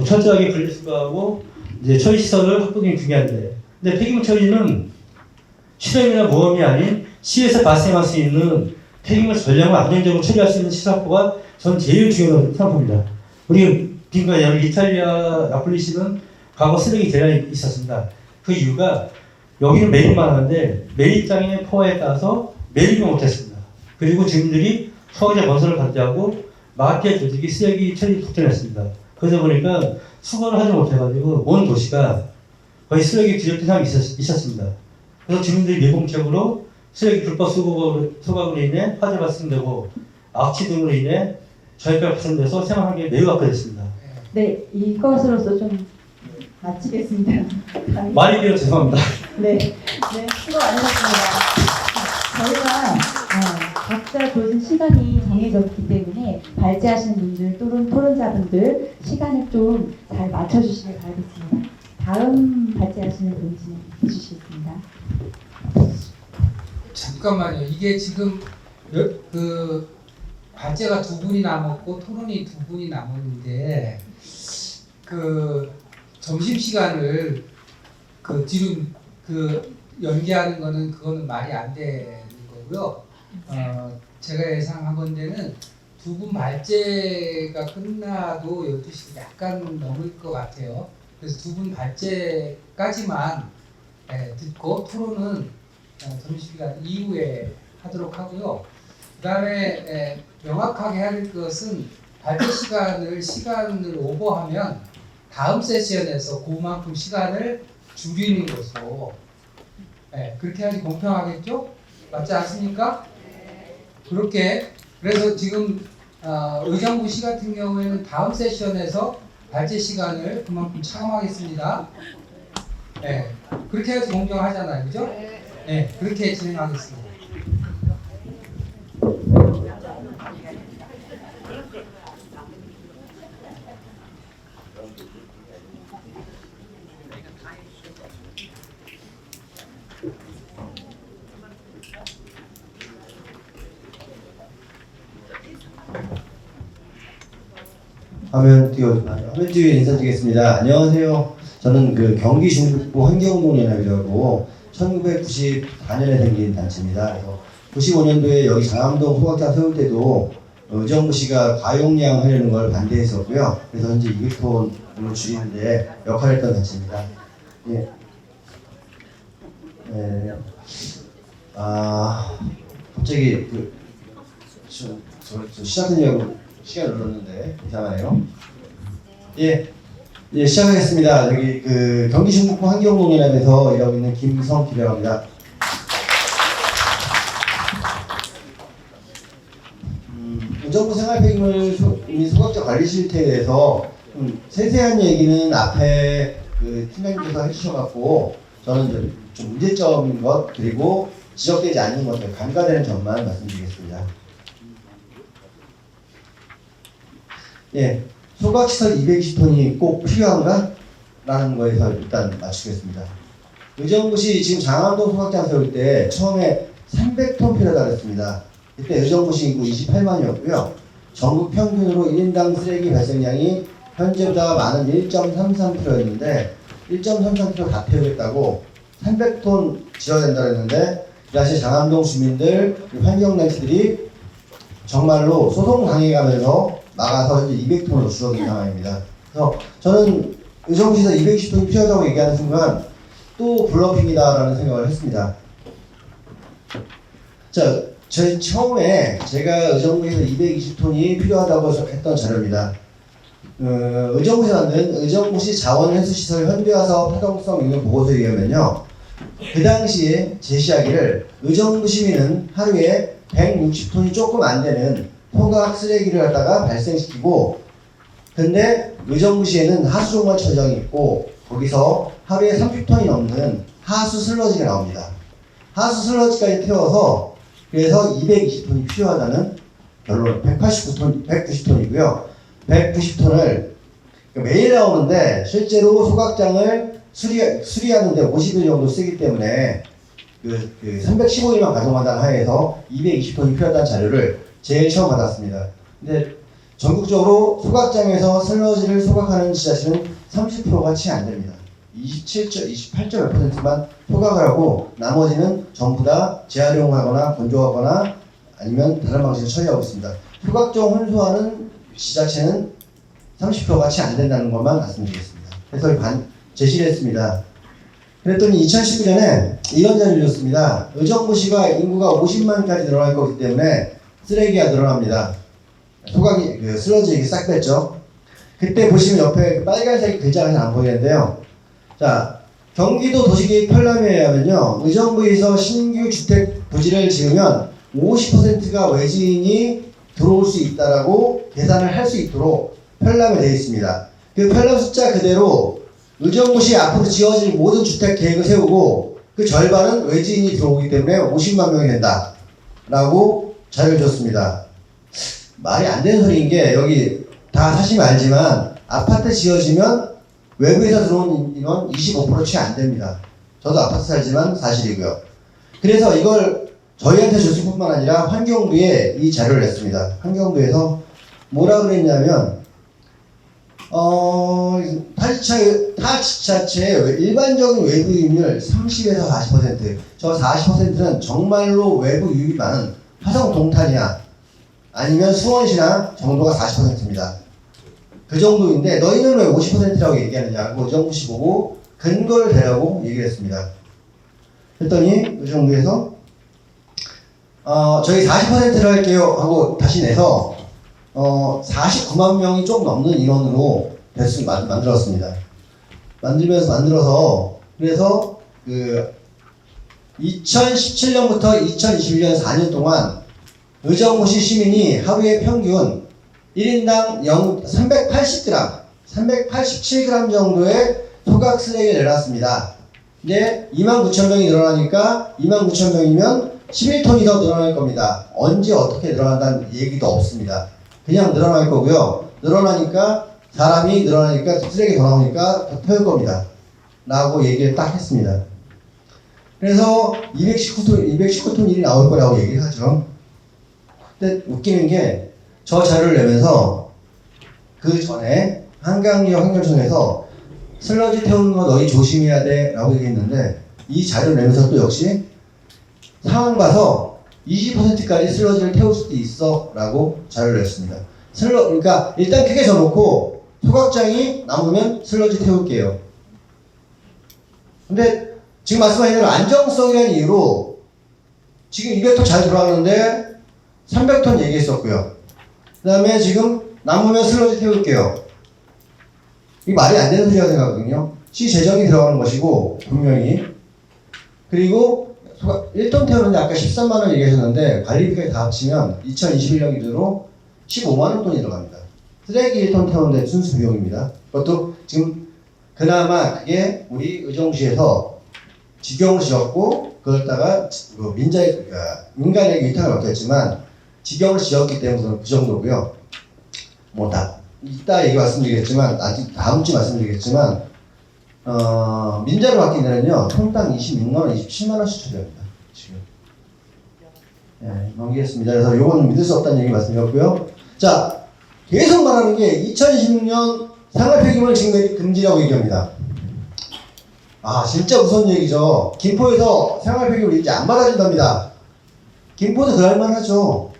Speaker 4: 철저하게 관리 수거하고 이제 처리 시설을 확보하는 게 중요한데, 근데 폐기물 처리는 실험이나 모험이 아닌 시에서 발생할 수 있는 폐기물 전량을 안정적으로 처리할 수 있는 시설 확보가 전 제일 중요하다고 생각합니다. 우리 빈과 여기 이탈리아 나폴리시는 과거 쓰레기 대란이 있었습니다. 그 이유가 여기는 매립만 하는데 매립장의 포화에 따라서 매립을 못했습니다. 그리고 주민들이 소화제 건설을 반대하고 마피아 조직이 쓰레기 처리 독점했습니다. 그러다 보니까 수거를 하지 못해가지고 온 도시가 거의 쓰레기 뒤덮인 상황이 있었습니다. 그래서 주민들이 밀봉적으로 쓰레기 불법 소각으로 인해 화재 발생되고 악취 등으로 인해 저희가 발생돼서 생활 환경이 매우 악화됐습니다.
Speaker 3: 네, 이것으로서 좀 마치겠습니다.
Speaker 4: 말이 길어 죄송합니다.
Speaker 3: 네, 수고 많으셨습니다. 저희가 각자 주어진 시간이 정해져 있기 때문에 발제하시는 분들 또는 토론자분들 시간을 좀 잘 맞춰주시길 바라겠습니다. 다음 발제하시는 분 진행해 주시겠습니다.
Speaker 1: 잠깐만요. 이게 지금 그 발제가 2분이 남았고 토론이 2분이 남았는데 그 점심 시간을 그 뒤로 그 연기하는 그거는 말이 안 되는 거고요. 제가 예상하건대는 2분 발제가 끝나도 12시 약간 넘을 것 같아요. 그래서 2분 발제까지만 듣고 토론은 점심시간 이후에 하도록 하고요. 그 다음에 명확하게 해야 될 것은 발제 시간을 오버하면 다음 세션에서 그만큼 시간을 줄이는 것으로 그렇게 하지 공평하겠죠? 맞지 않습니까? 그렇게 그래서 지금 의정부시 같은 경우에는 다음 세션에서 발제 시간을 그만큼 차감하겠습니다. 그렇게 해서 공정하잖아요, 그죠? 그렇게 진행하겠습니다.
Speaker 5: 화면 띄워 인사드리겠습니다. 안녕하세요. 저는 그 경기 중북부 환경운동연합이라고 1994년에 생긴 단체입니다. 그래서 95년도에 여기 장암동 소각장 세울 때도 의정부시가 가용량 하려는 걸 반대했었고요. 그래서 현재 200톤으로 줄이는데 역할을 했던 단체입니다. 갑자기 저 시작하려고 시간 눌렀는데 이상하네요. 시작하겠습니다. 여기 그 경기 중북부 환경농연합에서 일하고 있는 김성기라고 합니다. 의정부 생활폐기물 및 소각장 관리 실태에 대해서 세세한 얘기는 앞에 그 팀장님께서 해주셔갖고 저는 이제 좀 문제점인 것 그리고 지적되지 않는 것들 간과되는 점만 말씀드리겠습니다. 예, 소각시설 220톤이 꼭 필요한가? 라는 거에서 일단 맞추겠습니다. 의정부시 지금 장안동 소각장 세울 때 처음에 300톤 필요하다고 했습니다. 그때 의정부시 인구 28만이었고요. 전국 평균으로 1인당 쓰레기 발생량이 현재보다 많은 1.33kg였는데 1.33kg 다 태우겠다고 300톤 지어야 된다고 했는데 이 당시 장안동 주민들, 환경단체들이 정말로 소송 당해가면서 막아서 현재 200톤으로 줄어든 상황입니다. 그래서 저는 의정부시에서 220톤이 필요하다고 얘기하는 순간 또 블러핑이다라는 생각을 했습니다. 자, 저희 처음에 제가 의정부에서 220톤이 필요하다고 했던 자료입니다. 의정부에서 만든 의정부시 자원회수시설 현대화사업 활동성 능력 보고서에 의하면요. 그 당시에 제시하기를 의정부 시민은 하루에 160톤이 조금 안 되는 소각 쓰레기를 갖다가 발생시키고 근데 의정부시에는 하수종말처장이 있고 거기서 하루에 30톤이 넘는 하수 슬러지가 나옵니다. 하수 슬러지까지 태워서 그래서 220톤이 필요하다는 결론 190톤이고요. 190톤을 매일 나오는데 실제로 소각장을 수리하는데 50일 정도 쓰기 때문에 그 315일만 가동한다는 하에서 220톤이 필요하다는 자료를 제일 처음 받았습니다. 근데 전국적으로 소각장에서 슬러지를 소각하는 지자체는 30%가 채 안 됩니다. 28.1%만 소각을 하고 나머지는 전부 다 재활용하거나 건조하거나 아니면 다른 방식으로 처리하고 있습니다. 소각종 혼수하는 지자체는 30%가 채 안 된다는 것만 말씀드리겠습니다. 그래서 제시를 했습니다. 그랬더니 2019년에 이런 자료를 줬습니다. 의정부시가 인구가 50만까지 늘어날 거기 때문에 쓰레기가 늘어납니다. 소각이 슬러지 싹 뺐죠. 그때 보시면 옆에 빨간색 글자가 잘 안 보이는데요. 자, 경기도 도시계획 편람에 의하면요, 의정부에서 신규 주택 부지를 지으면 50%가 외지인이 들어올 수 있다라고 계산을 할 수 있도록 편람에 되어 있습니다. 그 편람 숫자 그대로 의정부시 앞으로 지어질 모든 주택 계획을 세우고 그 절반은 외지인이 들어오기 때문에 50만 명이 된다라고 자료를 줬습니다. 말이 안 되는 소리인 게 여기 다 사시면 알지만 아파트 지어지면 외부에서 들어온 인원 25% 채 안 됩니다. 저도 아파트 살지만 사실이고요. 그래서 이걸 저희한테 줬을 뿐만 아니라 환경부에 이 자료를 냈습니다. 환경부에서 뭐라 그랬냐면 타 지자체의 일반적인 외부 유입률 30에서 40%, 저 40%는 정말로 외부 유입이 많은 화성 동탄이나 아니면 수원시나 정도가 40%입니다. 그 정도인데 너희는 왜 50%라고 얘기하느냐고 의정부시 보고 근거를 대라고 얘기를 했습니다. 그랬더니 의정부에서 저희 40%를 할게요 하고 다시 내서 49만 명이 좀 넘는 인원으로 대수 만들었습니다. 만들어서 그래서 그 2017년부터 2021년 4년 동안 의정부시 시민이 하루에 평균 1인당 387g 정도의 소각 쓰레기를 내놨습니다. 이제 29,000명이 늘어나니까 29,000명이면 11톤이 더 늘어날 겁니다. 언제 어떻게 늘어난다는 얘기도 없습니다. 그냥 늘어날 거고요. 사람이 늘어나니까 쓰레기 더 나오니까 더 태울 겁니다. 라고 얘기를 딱 했습니다. 그래서 219톤 일이 나올 거라고 얘기를 하죠. 근데 웃기는 게 저 자료를 내면서 그 전에 한강역 환경청에서 슬러지 태우는 거 너희 조심해야 돼 라고 얘기했는데 이 자료를 내면서 또 역시 상황 봐서 20%까지 슬러지를 태울 수도 있어 라고 자료를 냈습니다. 그러니까 일단 크게 적어놓고 소각장이 남으면 슬러지 태울게요. 근데 지금 말씀하신 대로 안정성이라는 이유로 지금 200톤 잘 들어왔는데 300톤 얘기했었고요. 그 다음에 지금 남으면 슬러지 태울게요. 이게 말이 안 되는 소리라고 생각하거든요. 시 재정이 들어가는 것이고 분명히. 그리고 1톤 태우는데 아까 13만원 얘기하셨는데 관리비까지 다 합치면 2021년 기준으로 15만원 돈이 들어갑니다. 쓰레기 1톤 태우는데 순수 비용입니다. 그것도 지금 그나마 그게 우리 의정부시에서 직영을 지었고 그걸다가 민자의 인간에게 위탁을 맡겼지만 직영을 지었기 때문에 그 정도고요. 뭐 다 이따 얘기 말씀드리겠지만 아직 다음 주에 말씀드리겠지만 민자를 맡긴 데는요 통당 26만 원, 27만 원씩 처리합니다. 지금. 네, 넘기겠습니다. 그래서 요거는 믿을 수 없다는 얘기 말씀드렸고요. 자, 계속 말하는 게 2026년 생활폐기물 직매입 금지라고 얘기합니다. 아, 진짜 무서운 얘기죠. 김포에서 생활폐기물 이제 안 받아준답니다. 김포도 그럴만 하죠.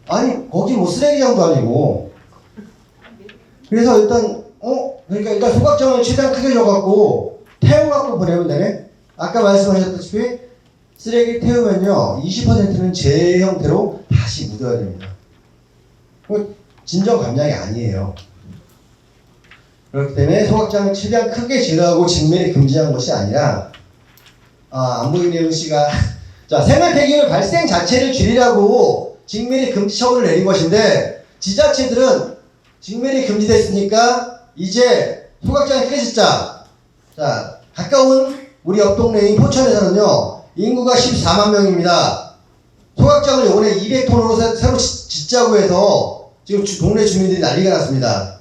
Speaker 5: 아니, 거기 뭐 쓰레기장도 아니고. 그래서 그러니까 일단 소각장을 최대한 크게 줘갖고 태워갖고 보내면 되네? 아까 말씀하셨다시피 쓰레기 태우면요 20%는 제 형태로 다시 묻어야 됩니다. 진정 감량이 아니에요. 그렇기 때문에 소각장을 최대한 크게 지르고 직매를 금지한 것이 아니라 안 보이네요 씨가 자 생활폐기물 발생 자체를 줄이라고 직매를 금지 처분을 내린 것인데 지자체들은 직매를 금지됐으니까 이제 소각장을 크게 짓자. 자 가까운 우리 옆 동네인 포천에서는요 인구가 14만 명입니다. 소각장을 이번에 200톤으로 새로 짓자고 해서 지금 동네 주민들이 난리가 났습니다.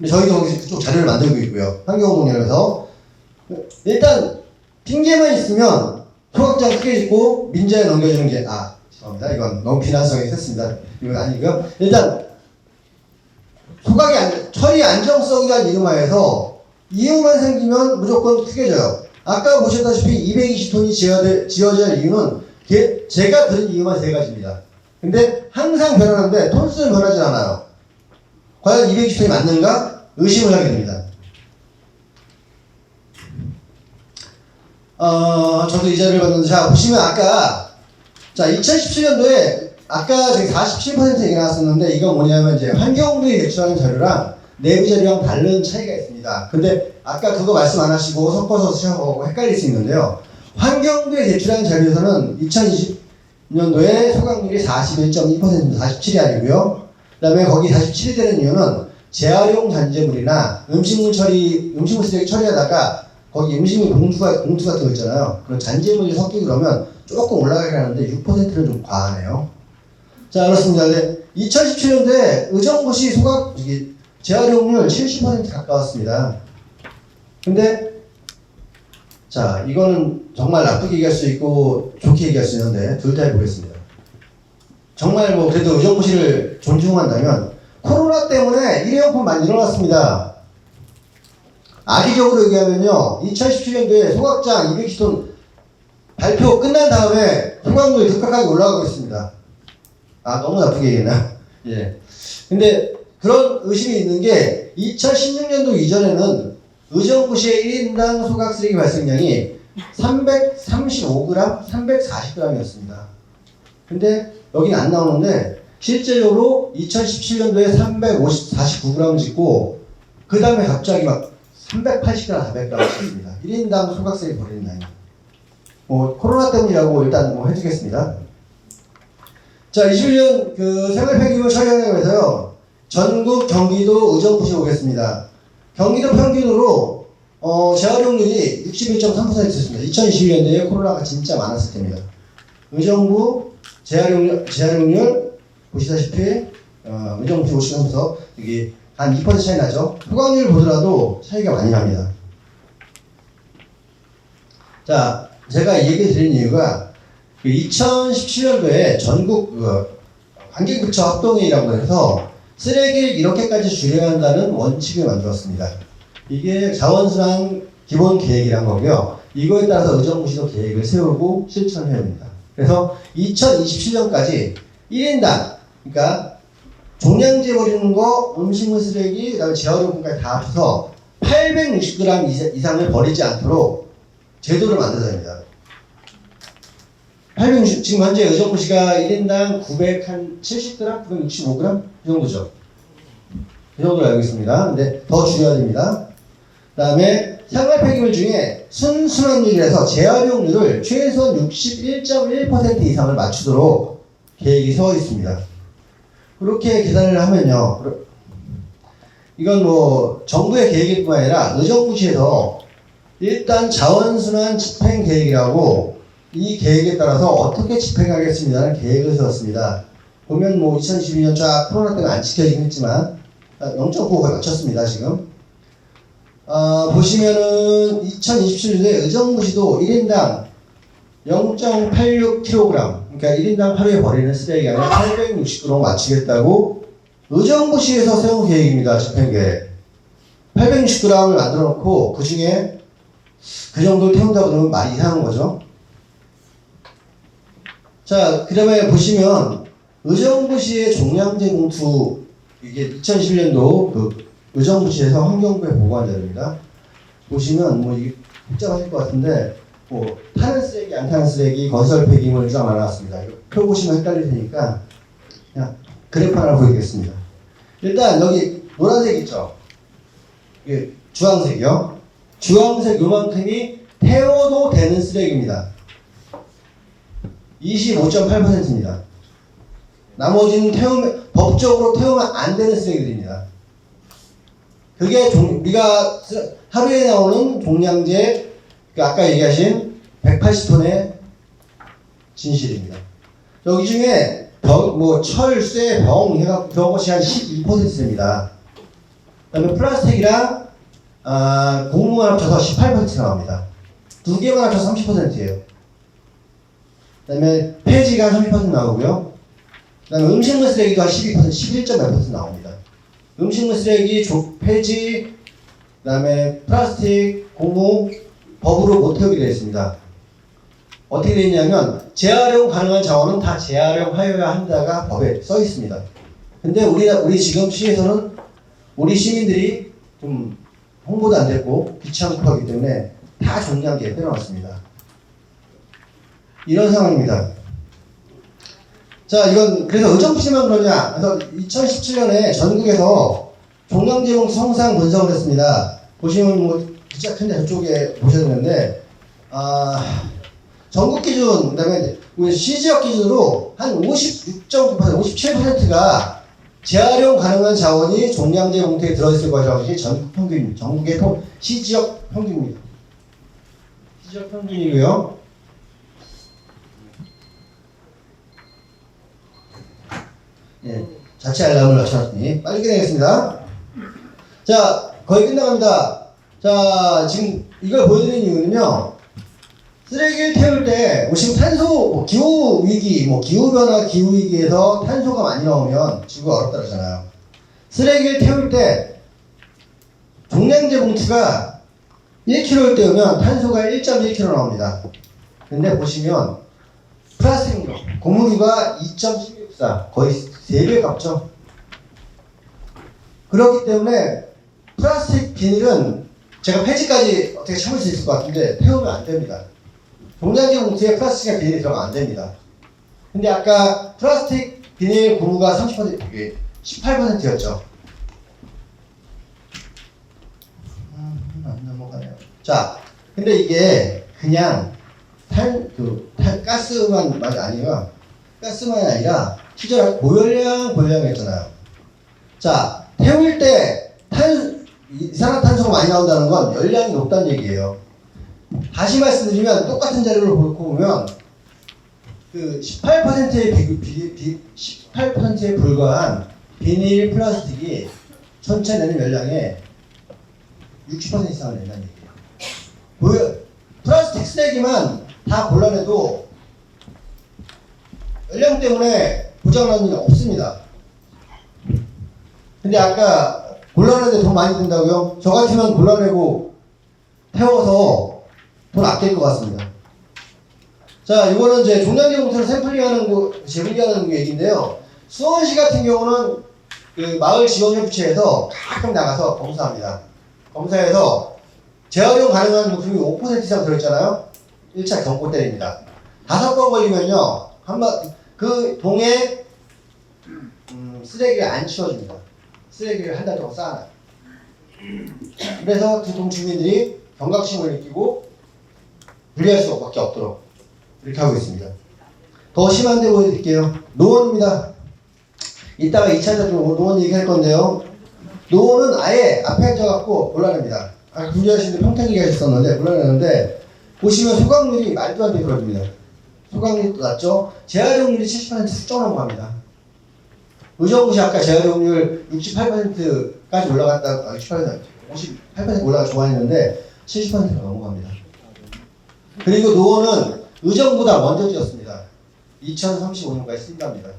Speaker 5: 저희도 그쪽 자료를 만들고 있고요. 환경운동연합에서 일단 핑계만 있으면 소각장 크게 짓고 민자에 넘겨주는 게 죄송합니다. 이건 너무 비난성이 셌습니다. 이건 아니고요. 일단 소각이 처리 안정성이라는 이름하에서 이유만 생기면 무조건 크게 져요. 아까 보셨다시피 220톤이 지어져야 할 이유는 제가 들은 이유만 3가지입니다. 근데 항상 변하는데 톤수는 변하지 않아요. 과연 220톤이 맞는가? 의심을 하게 됩니다. 저도 이 자료를 봤는데, 자, 보시면 아까, 자, 2017년도에, 아까 저기 47% 얘기 나왔었는데, 이거 뭐냐면 이제 환경부에 제출하는 자료랑 내부 자료랑 다른 차이가 있습니다. 근데 아까 그거 말씀 안 하시고 섞어서 쓰셔서 헷갈릴 수 있는데요. 환경부에 제출하는 자료에서는 2020년도에 소각률이 41.2%입니다. 47이 아니고요. 그 다음에 거기 47이 되는 이유는 재활용 잔재물이나 음식물 쓰레기 처리하다가 거기 음식물 봉투 같은 거 있잖아요. 그런 잔재물이 섞이고 그러면 조금 올라가긴 하는데 6%는 좀 과하네요. 자, 그렇습니다. 네. 2017년도에 의정부시 재활용률 70% 가까웠습니다. 근데 자, 이거는 정말 나쁘게 얘기할 수 있고 좋게 얘기할 수 있는데 둘 다 해보겠습니다. 정말 뭐 그래도 의정부시를 존중한다면 코로나 때문에 일회용품 많이 늘어났습니다. 악의적으로 얘기하면요 2017년도에 소각장 210톤 발표 끝난 다음에 소각률이 급격하게 올라가고 있습니다. 너무 나쁘게 얘기했나? 예. 근데 그런 의심이 있는 게 2016년도 이전에는 의정부시의 1인당 소각 쓰레기 발생량이 335g, 340g이었습니다. 근데 여기는 안 나오는데 실제적으로 2017년도에 349g을 짓고 그 다음에 갑자기 막 380g, 400g을 짓습니다. 1인당 소각 쓰레기 버리는 양이. 뭐 코로나 때문이라고 일단 뭐 해주겠습니다. 자, 21년 그 생활폐기물 처리하면서요 전국 경기도 의정부시 오겠습니다. 경기도 평균으로 재활용률이 61.3%였습니다. 2021년도에 코로나가 진짜 많았을 때입니다. 의정부 재활용률 보시다시피 의정부시 오시면서 여기 한 2% 차이 나죠. 소각률 보더라도 차이가 많이 납니다. 자, 제가 이 얘기 드린 이유가 2017년도에 전국 환경부처 합동회의라고 해서 쓰레기를 이렇게까지 줄여야 한다는 원칙을 만들었습니다. 이게 자원순환 기본 계획이란 거고요. 이거에 따라서 의정부시도 계획을 세우고 실천해야 됩니다. 그래서 2027년까지 1인당, 그러니까 종량제 버리는 거, 음식물 쓰레기, 그다음에 재활용품까지 다 합쳐서 860g 이상을 버리지 않도록 제도를 만들어야 합니다. 860, 지금 현재 의정부시가 1인당 970g, 965g? 이 정도죠. 이 정도로 알고 있습니다. 근데 더 줄여야 됩니다. 그 다음에 생활폐기물 중에 순순환율이라서 재활용률을 최소한 61.1% 이상을 맞추도록 계획이 세워 있습니다. 그렇게 계산을 하면요. 이건 뭐 정부의 계획일 뿐 아니라 의정부시에서 일단 자원순환 집행 계획이라고 이 계획에 따라서 어떻게 집행하겠습니다는 계획을 세웠습니다. 보면 뭐 2022년 쫙 코로나 때문에 안 지켜지긴 했지만 0.9 거의 맞췄습니다 지금. 보시면은 2027년도에 의정부시도 1인당 0.86kg, 그러니까 1인당 하루에 버리는 쓰레기가 860g 맞추겠다고 의정부시에서 세운 계획입니다. 집행계획. 860g을 만들어 놓고 그 중에 그 정도를 태운다고 그러면 말이 이상한 거죠. 자, 그 다음에 보시면 의정부시의 종량제 봉투, 이게 2011년도 그 의정부시에서 환경부에 보고한 자료입니다. 보시면 뭐 이게 복잡하실 것 같은데 뭐 타는 쓰레기, 안 타는 쓰레기, 건설 폐기물 쫙 나눠놨습니다. 이거 표 보시면 헷갈릴 테니까 그냥 그래프 하나 보여드리겠습니다. 일단 여기 노란색 있죠? 이게 주황색이요. 주황색 요만큼이 태워도 되는 쓰레기입니다. 25.8%입니다. 나머지는 법적으로 태우면 안 되는 쓰레기들입니다. 그게 우리가 하루에 나오는 종량제, 아까 얘기하신 180톤의 진실입니다. 여기 중에 철, 쇠, 병 해갖고 그런 것이 한 12%입니다. 그 다음에 플라스틱이랑 고무만 합쳐서 18% 나옵니다. 두 개만 합쳐서 30%예요. 그 다음에 폐지가 30% 나오고요. 그 다음에 음식물 쓰레기도 한 12%, 11.8% 나옵니다. 음식물 쓰레기, 폐지, 그 다음에 플라스틱, 고무, 법으로 못 태우게 되어 있습니다. 어떻게 되어 있냐면 재활용 가능한 자원은 다 재활용하여야 한다가 법에 써 있습니다. 근데 우리 지금 시에서는 우리 시민들이 좀 홍보도 안 됐고 귀찮고 하기 때문에 다 종량제에 빼놓았습니다. 이런 상황입니다. 자, 이건 그래서 의정부시만 그러냐? 그래서 2017년에 전국에서 종량제 봉투 성상 분석을 했습니다. 보시면 뭐 기차 큰데 저쪽에 보셔야 되는데 전국 기준, 그다음에 우리 시지역 기준으로 한 56.9%, 57%가 재활용 가능한 자원이 종량제 봉투에 들어있을 것이라고 하는 게 전국 평균입니다. 전국의 시지역 평균입니다. 시지역 평균이고요. 예, 자체 알람을 맞춰놨더니 빨리 끝내겠습니다. 자, 거의 끝나갑니다. 자, 지금 이걸 보여드리는 이유는요. 쓰레기를 태울 때, 지금 탄소, 기후위기, 기후변화 기후위기에서 탄소가 많이 나오면 지구가 얼었다 그러잖아요. 쓰레기를 태울 때, 종량제 봉투가 1kg를 떼우면 탄소가 1.1kg 나옵니다. 근데 보시면, 플라스틱 고무류가 2.16사, 거의 3배 값죠. 그렇기 때문에, 플라스틱 비닐은 제가 폐지까지 어떻게 참을 수 있을 것 같은데, 태우면 안 됩니다. 종량제 봉투에 플라스틱이나 비닐이 들어가면 안 됩니다. 근데 아까 플라스틱 비닐 고무가 30%, 18%였죠. 안 넘어가네요. 자, 근데 이게 그냥 가스만 아니라 가스만이 아니라 실제로 고열량이었잖아요. 자, 태울 때 이산화탄소가 많이 나온다는 건 열량이 높다는 얘기예요. 다시 말씀드리면 똑같은 자료를 보면 그 18%에 불과한 비닐 플라스틱이 전체 내는 열량의 60% 이상을 낸다는 얘기예요. 플라스틱 쓰레기만 다 골라내도 열량 때문에 고장나는 일은 없습니다. 근데 아까 골라내는데 돈 많이 든다고요? 저 같으면 골라내고 태워서 돈 아낄 것 같습니다. 자, 이거는 이제 종량제 봉투를 샘플링하는 재분리하는 얘기인데요. 수원시 같은 경우는 그 마을 지원협의체에서 가끔 나가서 검사합니다. 검사해서 재활용 가능한 부품이 5% 이상 들어있잖아요. 1차 경고 때립니다. 5번 걸리면요, 그 동에 쓰레기를 안 치워줍니다. 쓰레기를 한 달 동안 쌓아놔요. 그래서 그 동 주민들이 경각심을 느끼고 분리할 수밖에 없도록 이렇게 하고 있습니다. 더 심한 데 보여드릴게요. 노원입니다. 이따가 2차 작품 노원 얘기할 건데요. 노원은 아예 앞에 앉아갖고 골라냅니다. 분리하시는데 평택이 하셨었는데 물러났는데 보시면 소각률이 말도 안 되게 떨어집니다. 소각률도 낮죠. 재활용률이 70% 쑥 넘어갑니다. 의정부시 아까 재활용률 68%까지 올라갔다 58% 올라가 좋아했는데 70%가 넘어갑니다. 그리고 노원은 의정부보다 먼저 지었습니다. 2035년까지 쓴답니다.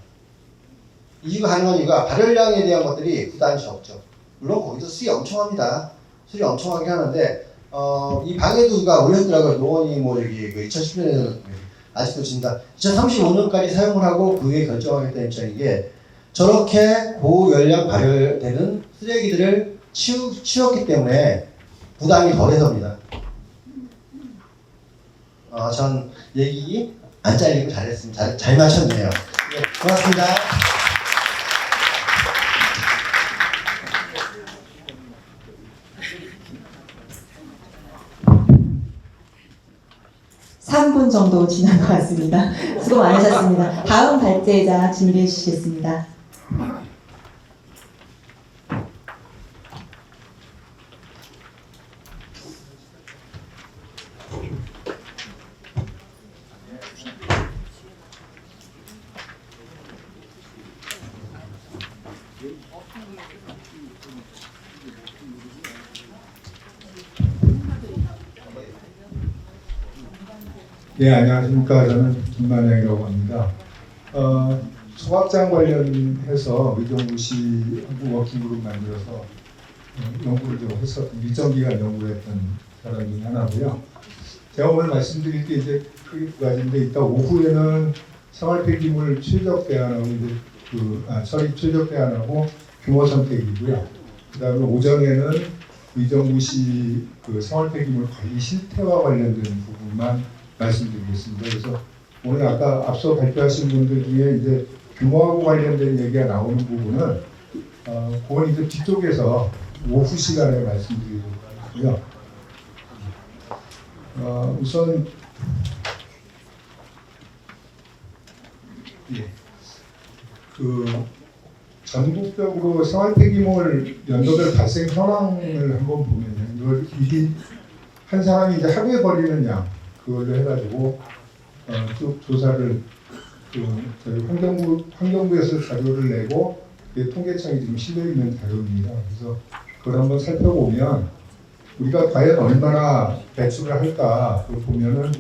Speaker 5: 이유가 가능한 이유가 발열량에 대한 것들이 부담이 적죠. 물론 거기도 수리 엄청 합니다. 수리 엄청 하긴 하는데 이 방에도 누가 올렸더라고요. 노원이 뭐 여기 그 2010년에는 아직도 진다. 2035년까지 사용을 하고 그 후에 결정하겠다는 입장인 게 저렇게 고열량 발열되는 쓰레기들을 치웠기 때문에 부담이 덜해서입니다. 전 얘기 안 잘리고 잘했습니다. 잘 마쳤네요. 네, 고맙습니다.
Speaker 6: 삼 분 정도 지난 것 같습니다. 수고 많으셨습니다. 다음 발제자 준비해 주시겠습니다.
Speaker 7: 네, 안녕하십니까. 저는 김만영이라고 합니다. 소각장 관련해서 의정부시 워킹그룹 만들어서 연구를 좀 했었던, 일정 기간 연구를 했던 사람 중에 하나고요. 제가 오늘 말씀드릴 게 이제 크게 두 가지인데, 이따 오후에는 생활폐기물 최적 대안하고 이제 처리 최적 대안하고 규모 선택이고요. 그 다음에 오전에는 의정부시 생활폐기물 관리 실태와 관련된 부분만 말씀드리겠습니다. 그래서 오늘 아까 앞서 발표하신 분들 중에 이제 규모하고 관련된 얘기가 나오는 부분은 그건 이제 뒤쪽에서 오후 시간에 말씀드리도록 하고요. 우선 전국적으로 생활폐기물 연도별 발생 현황을 한번 보면요. 이게 한 사람이 이제 하루에 버리는 양 그걸로 해가지고 쭉 조사를 저희 환경부에서 자료를 내고 그게 통계청이 지금 실려 있는 자료입니다. 그래서 그걸 한번 살펴보면 우리가 과연 얼마나 배출을 할까 보면은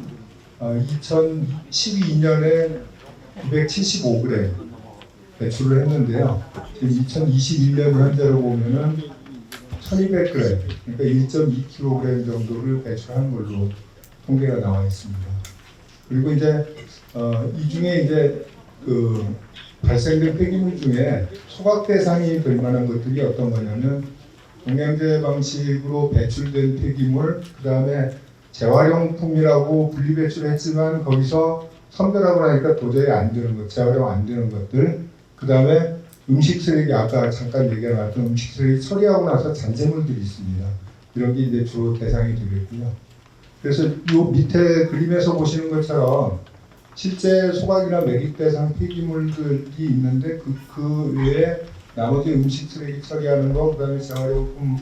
Speaker 7: 2012년에 975g 배출을 했는데요. 지금 2021년 현재로 보면은 1200g, 그러니까 1.2kg 정도를 배출한 걸로 통계가 나와 있습니다. 그리고 이제 이 중에 이제 발생된 폐기물 중에 소각 대상이 될 만한 것들이 어떤 거냐면 종량제 방식으로 배출된 폐기물, 그 다음에 재활용품이라고 분리 배출했지만 거기서 선별하고 나니까 도저히 안 되는 것, 재활용 안 되는 것들, 그 다음에 음식 쓰레기, 아까 잠깐 얘기가 나왔던 음식 쓰레기 처리하고 나서 잔재물들이 있습니다. 이런 게 이제 주로 대상이 되겠고요. 그래서 이 밑에 그림에서 보시는 것처럼 실제 소각이나 매립 대상 폐기물들이 있는데 그 외에 나머지 음식 쓰레기 처리하는 거, 그다음에 재활용품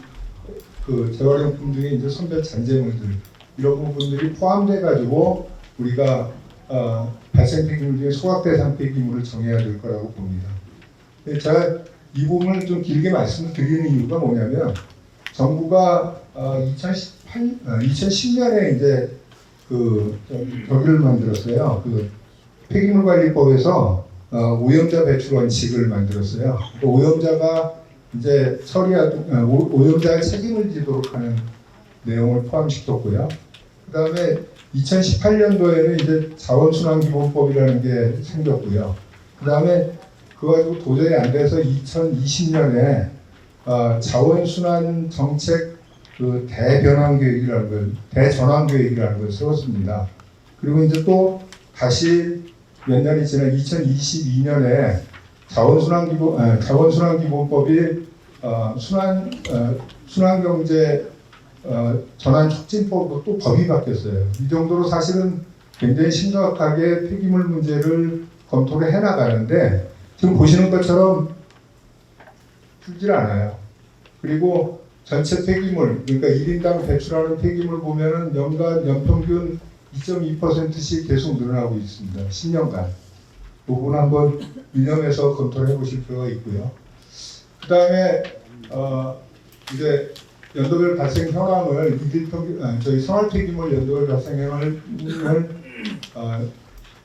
Speaker 7: 재활용품 중에 이제 선별 잔재물들 이런 부분들이 포함돼 가지고 우리가 발생 폐기물 중에 소각 대상 폐기물을 정해야 될 거라고 봅니다. 제가 이 부분을 좀 길게 말씀을 드리는 이유가 뭐냐면 정부가 2010년에 이제 저기를 만들었어요. 폐기물관리법에서 오염자 배출 원칙을 만들었어요. 오염자가 이제 오염자의 책임을 지도록 하는 내용을 포함시켰고요. 그다음에 2018년도에는 이제 자원순환기본법이라는 게 생겼고요. 그다음에 그거 가지고 도저히 안 돼서 2020년에 자원순환 정책 대전환 계획이라는 걸 세웠습니다. 그리고 이제 또 다시 몇 년이 지나 2022년에 자원순환기본법이 순환경제 전환 촉진법으로 또 법이 바뀌었어요. 이 정도로 사실은 굉장히 심각하게 폐기물 문제를 검토를 해나가는데 지금 보시는 것처럼 풀질 않아요. 그리고 전체 폐기물, 그러니까 1인당 배출하는 폐기물 보면은 연평균 2.2%씩 계속 늘어나고 있습니다. 10년간. 그 부분 한번 유념해서 검토를 해보실 필요가 있고요. 그 다음에 이제 연도별 발생 현황을 저희 생활 폐기물 연도별 발생 현황을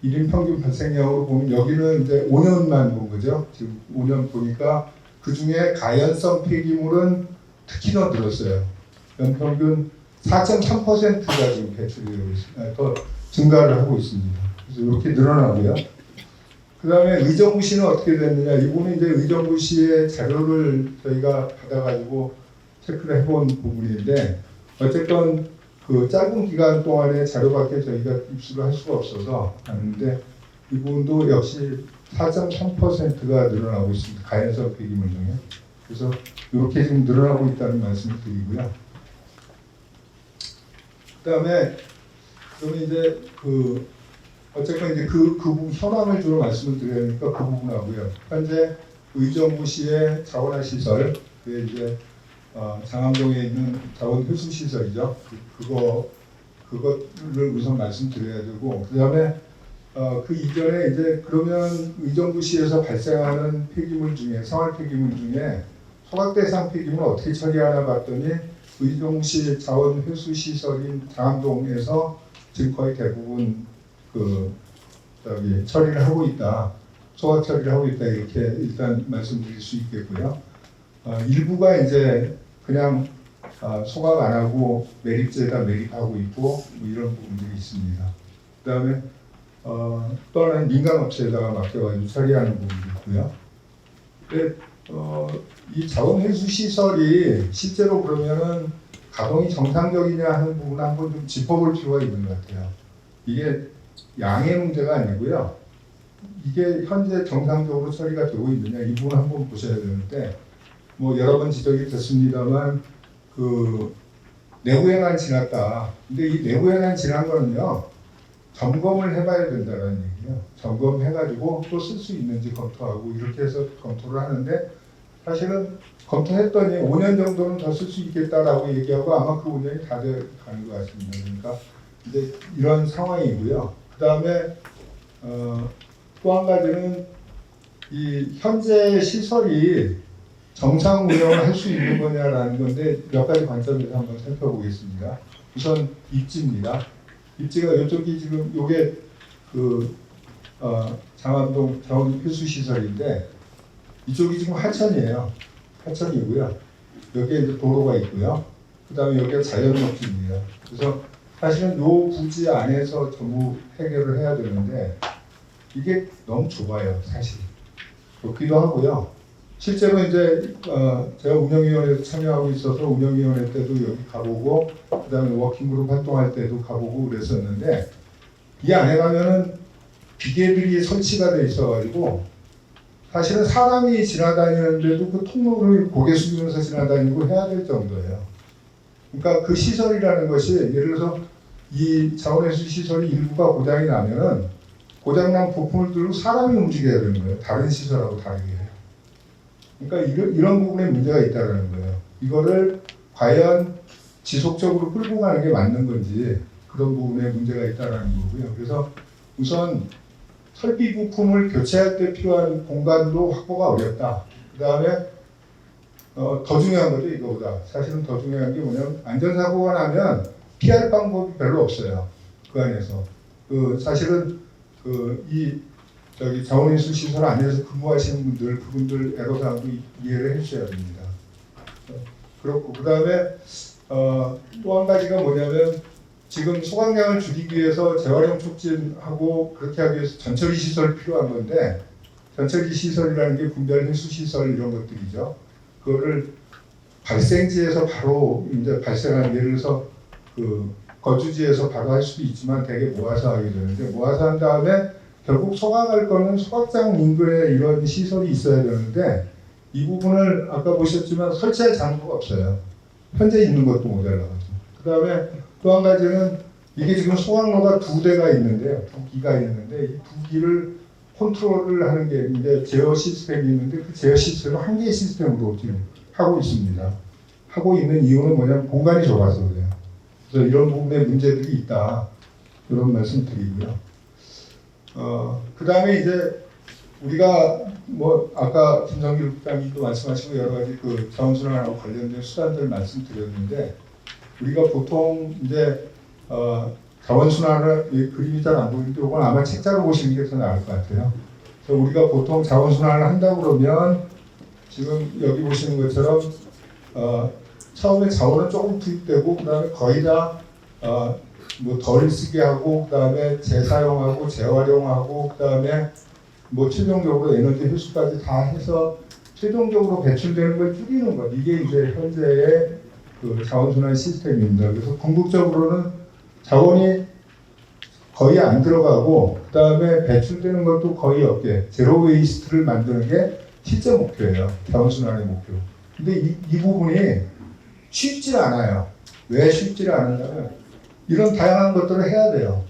Speaker 7: 1인 평균 발생량으로 보면 여기는 이제 5년만 본 거죠. 지금 5년 보니까 그 중에 가연성 폐기물은 특히 더 늘었어요. 연평균 4.3%가 지금 배출이 되고 있습니다. 더 증가를 하고 있습니다. 그래서 이렇게 늘어나고요. 그 다음에 의정부시는 어떻게 됐느냐. 이분은 이제 의정부시의 자료를 저희가 받아가지고 체크를 해본 부분인데, 어쨌든 그 짧은 기간 동안에 자료밖에 저희가 입수를 할 수가 없어서 하는데, 이 부분도 역시 4.3%가 늘어나고 있습니다. 가연성 폐기물 중에. 그래서 이렇게 지금 늘어나고 있다는 말씀을 드리고요. 그 다음에 그러면 이제 어쨌건 이제 그 부분 현황을 주로 말씀을 드려야 하니까 그 부분하고요. 현재 의정부시의 자원화 시설, 그게 이제 장암동에 있는 자원 회수 시설이죠. 그거를 우선 말씀드려야 되고, 그 다음에 그 이전에 이제 그러면 의정부시에서 발생하는 폐기물 중에 생활 폐기물 중에 소각 대상 폐기물 어떻게 처리하나 봤더니 의정부시 자원 회수 시설인 장암동에서 지금 거의 대부분 처리를 하고 있다, 소각 처리를 하고 있다, 이렇게 일단 말씀드릴 수 있겠고요. 일부가 이제 그냥 소각 안 하고 매립제에다 매립하고 있고 뭐 이런 부분들이 있습니다. 그다음에 또 하나는 민간업체에다가 맡겨가지고 처리하는 부분도 있고요. 근데 이 자원회수 시설이 실제로 그러면은 가동이 정상적이냐 하는 부분을 한번 좀 짚어볼 필요가 있는 것 같아요. 이게 양의 문제가 아니고요. 이게 현재 정상적으로 처리가 되고 있느냐, 이 부분 한번 보셔야 되는데, 뭐 여러 번 지적이 됐습니다만 내부행안 지났다. 근데 이 내부행안 지난 거는요, 점검을 해봐야 된다는 얘기예요. 점검해가지고 또 쓸 수 있는지 검토하고 이렇게 해서 검토를 하는데, 사실은 검토했더니 5년 정도는 더 쓸 수 있겠다라고 얘기하고 아마 그 5년이 다 돼가는 것 같습니다. 그러니까 이제 이런 상황이고요. 그 다음에 또 한 가지는 이 현재 시설이 정상 운영을 할 수 있는 거냐라는 건데, 몇 가지 관점에서 한번 살펴보겠습니다. 우선 입지입니다. 입지가 이쪽이 지금 요게 장암동 자원 회수 시설인데, 이쪽이 지금 하천이에요. 하천이고요. 여기에 이제 도로가 있고요. 그 다음에 여기가 자연녹지입니다. 그래서 사실은 요 부지 안에서 전부 해결을 해야 되는데, 이게 너무 좁아요, 사실. 좁기도 하고요. 실제로 이제 제가 운영위원회에 참여하고 있어서 운영위원회 때도 여기 가보고, 그 다음에 워킹그룹 활동할 때도 가보고 그랬었는데, 이 안에 가면은 기계들이 설치가 돼 있어가지고 사실은 사람이 지나다니는데도 그 통로를 고개 숙이면서 지나다니고 해야 될 정도예요. 그러니까 그 시설이라는 것이, 예를 들어서 이 자원회수 시설이 일부가 고장이 나면은 고장난 부품을 들고 사람이 움직여야 되는 거예요. 다른 시설하고 다르게. 그러니까 이런 부분에 문제가 있다는 거예요. 이거를 과연 지속적으로 끌고 가는 게 맞는 건지, 그런 부분에 문제가 있다는 거고요. 그래서 우선 설비 부품을 교체할 때 필요한 공간도 확보가 어렵다. 그 다음에 더 중요한 거죠, 이거보다. 사실은 더 중요한 게 뭐냐면, 안전사고가 나면 피할 방법이 별로 없어요. 그 안에서. 사실은 자원회수 시설 안에서 근무하시는 분들, 그분들 애로사항도 이해를 해주셔야 됩니다. 그렇고, 그 다음에 또 한 가지가 뭐냐면, 지금 소각량을 줄이기 위해서 재활용 촉진하고 그렇게 하기 위해서 전처리 시설이 필요한 건데, 전처리 시설이라는 게 분별 회수 시설 이런 것들이죠. 그거를 발생지에서 바로 이제 발생한, 예를 들어서 거주지에서 바로 할 수도 있지만 되게 모아서 하게 되는데, 모아서 한 다음에 결국 소각할 거는 소각장 인근에 이런 시설이 있어야 되는데, 이 부분을 아까 보셨지만 설치할 장소가 없어요. 현재 있는 것도 모자라가지고. 그 다음에 또 한 가지는, 이게 지금 소각로가 2대가 있는데요. 2기가 있는데, 이 2기를 컨트롤을 하는 게 이제 제어 시스템이 있는데, 그 제어 시스템을 한 개의 시스템으로 지금 하고 있습니다. 하고 있는 이유는 뭐냐면 공간이 좁아서 그래요. 그래서 이런 부분에 문제들이 있다. 이런 말씀 드리고요. 그 다음에 이제 우리가 뭐 아까 김성길 국장님도 말씀하시고 여러 가지 그 자원순환하고 관련된 수단들 말씀드렸는데 우리가 보통 이제 자원순환을 그림이 잘 안 보이는데 이건 아마 책자로 보시는 게 더 나을 것 같아요. 그래서 우리가 보통 자원순환을 한다고 그러면 지금 여기 보시는 것처럼 처음에 자원은 조금 투입되고 그다음에 거의 다 뭐 덜 쓰게 하고 그다음에 재사용하고 재활용하고 그다음에 뭐 최종적으로 에너지 회수까지 다 해서 최종적으로 배출되는 걸 줄이는 것, 이게 이제 현재의 그 자원순환 시스템입니다. 그래서 궁극적으로는 자원이 거의 안 들어가고 그다음에 배출되는 것도 거의 없게 제로 웨이스트를 만드는 게 실제 목표예요. 자원순환의 목표. 근데 이 부분이 쉽지 않아요. 왜 쉽지를 않느냐면 이런 다양한 것들을 해야 돼요.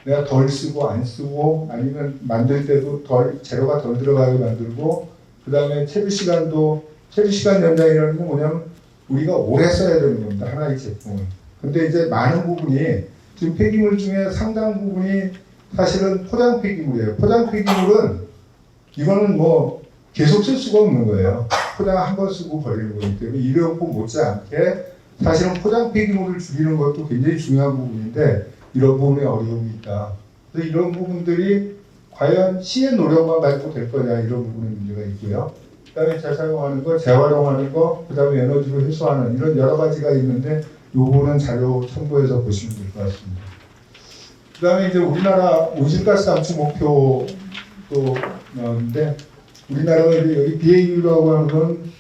Speaker 7: 내가 덜 쓰고 안 쓰고 아니면 만들 때도 재료가 덜 들어가게 만들고 그 다음에 체류 시간 연장이라는 건 뭐냐면 우리가 오래 써야 되는 겁니다. 하나의 제품을. 근데 이제 많은 부분이 지금 폐기물 중에 상당 부분이 사실은 포장 폐기물이에요. 포장 폐기물은 이거는 뭐 계속 쓸 수가 없는 거예요. 포장 한 번 쓰고 버리는 거기 때문에 일회용품 못지않게 사실은 포장 폐기물을 줄이는 것도 굉장히 중요한 부분인데 이런 부분에 어려움이 있다. 그래서 이런 부분들이 과연 시의 노력만 가지고 될 거냐 이런 부분에 문제가 있고요. 그다음에 재사용하는 거, 재활용하는 거, 그다음에 에너지로 회수하는 이런 여러 가지가 있는데 이 부분은 자료 첨부해서 보시면 될 것 같습니다. 그다음에 이제 우리나라 온실가스 감축 목표도 나오는데 우리나라가 이제 여기 BAU라고 하는 건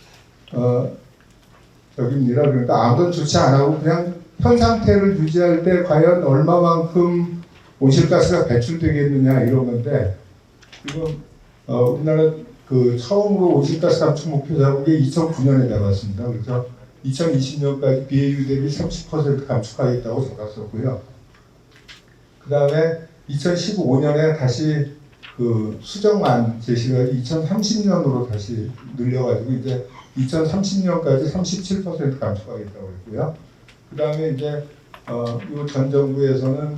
Speaker 7: 여기입니다. 그러니까 아무런 조치 안 하고 그냥 현 상태를 유지할 때 과연 얼마만큼 온실가스가 배출되겠느냐 이런 건데 지금 우리나라 그 처음으로 온실가스 감축 목표 잡은 게 2009년에 잡았습니다. 그래서 2020년까지 BAU 대비 30% 감축하겠다고 잡았었고요. 그 다음에 2015년에 다시 그 수정안 제시가 2030년으로 다시 늘려가지고 이제 2030년까지 37% 감축하겠다고 했고요. 그 다음에 이제 전 정부에서는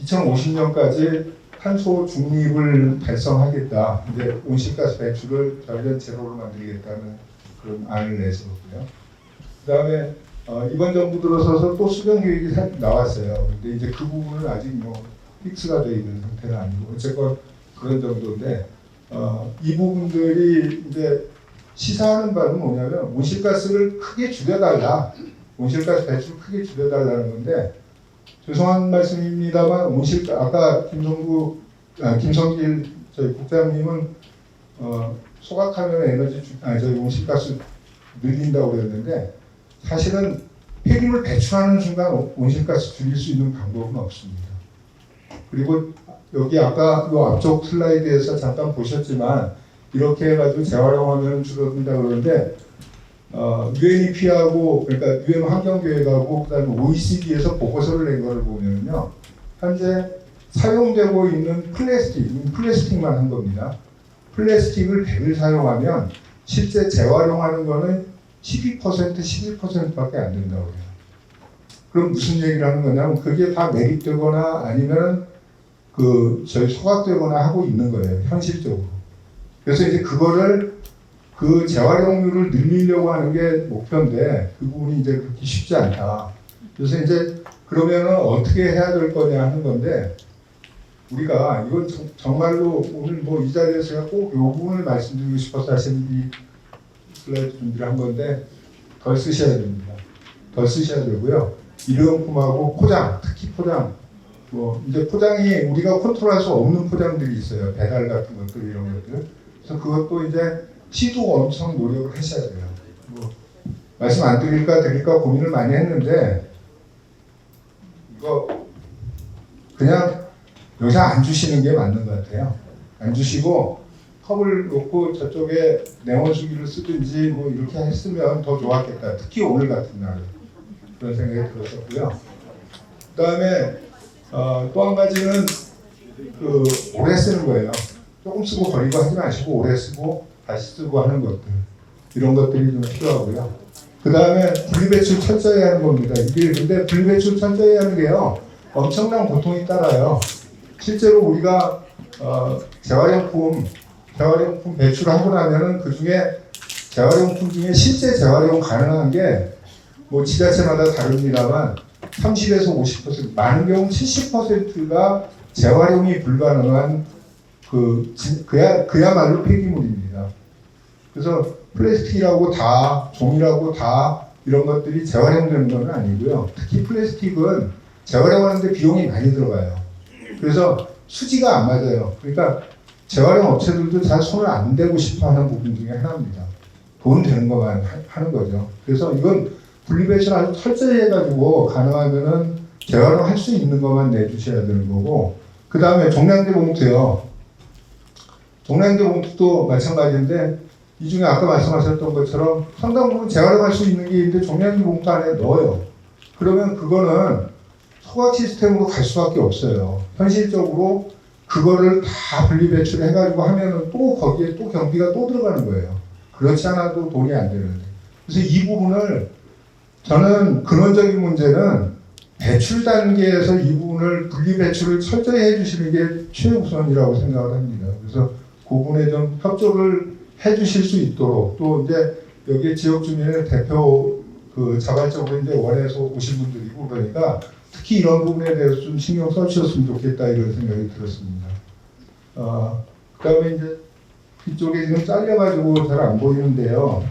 Speaker 7: 2050년까지 탄소 중립을 달성하겠다. 이제 온실가스 배출을 전면 제로로 만들겠다는 그런 안을 내세웠고요. 그 다음에 이번 정부 들어서서 또 수정 계획이 나왔어요. 근데 이제 그 부분은 아직 뭐 픽스가 되어 있는 상태는 아니고 어쨌건 그런 정도인데 이 부분들이 이제 시사하는 바는 뭐냐면 온실가스를 크게 줄여달라. 온실가스 배출을 크게 줄여달라는 건데 죄송한 말씀입니다만 아까 김성길 저희 국장님은 소각하면 저희 온실가스 늘린다고 그랬는데 사실은 폐기물 배출하는 순간 온실가스 줄일 수 있는 방법은 없습니다. 그리고 여기 아까 이 앞쪽 슬라이드에서 잠깐 보셨지만 이렇게 해가지고 재활용하면 줄어든다 그러는데 UNEP하고 그러니까 UN 환경계획하고 그다음에 OECD에서 보고서를 낸 거를 보면요 현재 사용되고 있는 플라스틱만 한 겁니다. 플라스틱을 100을 사용하면 실제 재활용하는 거는 11%밖에 안 된다고 해요. 그럼 무슨 얘기를 하는 거냐면 그게 다 매립되거나 아니면 저희 소각되거나 하고 있는 거예요. 현실적으로. 그래서 이제 그거를 그 재활용률을 늘리려고 하는 게 목표인데 그 부분이 이제 그렇게 쉽지 않다. 그래서 이제 그러면은 어떻게 해야 될 거냐 하는 건데 우리가 이건 정말로 오늘 뭐 이 자리에서 제가 꼭 이 부분을 말씀드리고 싶어서 사실 이 슬라이드 준비를 한 건데 덜 쓰셔야 됩니다. 덜 쓰셔야 되고요. 일회용품하고 포장, 특히 포장. 뭐 이제 포장이 우리가 컨트롤할 수 없는 포장들이 있어요. 배달 같은 것들 이런 것들. 그래서 그것도 이제 시도 엄청 노력을 하셔야 돼요. 뭐 말씀 안 드릴까 고민을 많이 했는데 이거 그냥 여기서 안 주시는 게 맞는 것 같아요. 안 주시고 컵을 놓고 저쪽에 냉온수기를 쓰든지 뭐 이렇게 했으면 더 좋았겠다. 특히 오늘 같은 날 그런 생각이 들었었고요. 그다음에 또 한 가지는 오래 쓰는 거예요. 조금 쓰고 버리고 하지 마시고 오래 쓰고 다시 쓰고 하는 것들 이런 것들이 좀 필요하고요. 그 다음에 분리배출 철저히 하는 겁니다. 이게 근데 분리배출 철저히 하는 게요 엄청난 고통이 따라요. 실제로 우리가 재활용품 배출하고 나면은 그 중에 재활용품 중에 실제 재활용 가능한 게 뭐 지자체마다 다릅니다만 30에서 50%, 많은 경우 70%가 재활용이 불가능한 그야말로 폐기물입니다. 그래서 플라스틱이라고 다, 종이라고 다 이런 것들이 재활용되는 건 아니고요. 특히 플라스틱은 재활용하는데 비용이 많이 들어가요. 그래서 수지가 안 맞아요. 그러니까 재활용 업체들도 잘 손을 안 대고 싶어 하는 부분 중에 하나입니다. 돈 되는 것만 하는 거죠. 그래서 이건 분리배출 아주 철저히 해가지고 가능하면은 재활용할 수 있는 것만 내주셔야 되는 거고, 그 다음에 종량제 봉투요. 종량제 봉투도 마찬가지인데 이 중에 아까 말씀하셨던 것처럼 상당 부분 재활용할 수 있는 게 있는데 종량제 봉투 안에 넣어요. 그러면 그거는 소각 시스템으로 갈 수밖에 없어요. 현실적으로 그거를 다 분리배출해가지고 하면은 또 거기에 또 경비가 또 들어가는 거예요. 그렇지 않아도 돈이 안 되는데. 그래서 이 부분을 저는 근원적인 문제는 배출 단계에서 이 부분을 분리배출을 철저히 해주시는 게 최우선이라고 생각을 합니다. 그래서 그 부분에 좀 협조를 해주실 수 있도록, 또 이제 여기 지역 주민의 대표 자발적으로 이제 원해서 오신 분들이고 그러니까 특히 이런 부분에 대해서 좀 신경 써주셨으면 좋겠다 이런 생각이 들었습니다. 그다음에 이제 이쪽에 지금 잘려가지고 잘 안 보이는데요.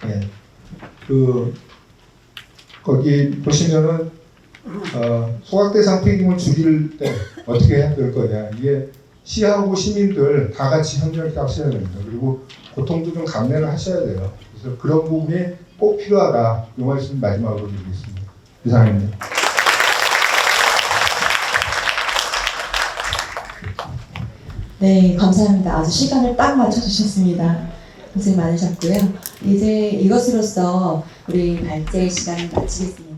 Speaker 7: 예. 거기 보시면은 소각 대상 폐기물 줄일 때 어떻게 해야 될 거냐, 이게 시하고 시민들 다 같이 협력을 하셔야 됩니다. 그리고 고통도 좀 감내를 하셔야 돼요. 그래서 그런 부분이 꼭 필요하다. 이 말씀 마지막으로 드리겠습니다. 이상입니다.
Speaker 6: 네, 감사합니다. 아주 시간을 딱 맞춰주셨습니다. 고생 많으셨고요. 이제 이것으로써 우리 발제 시간을 마치겠습니다.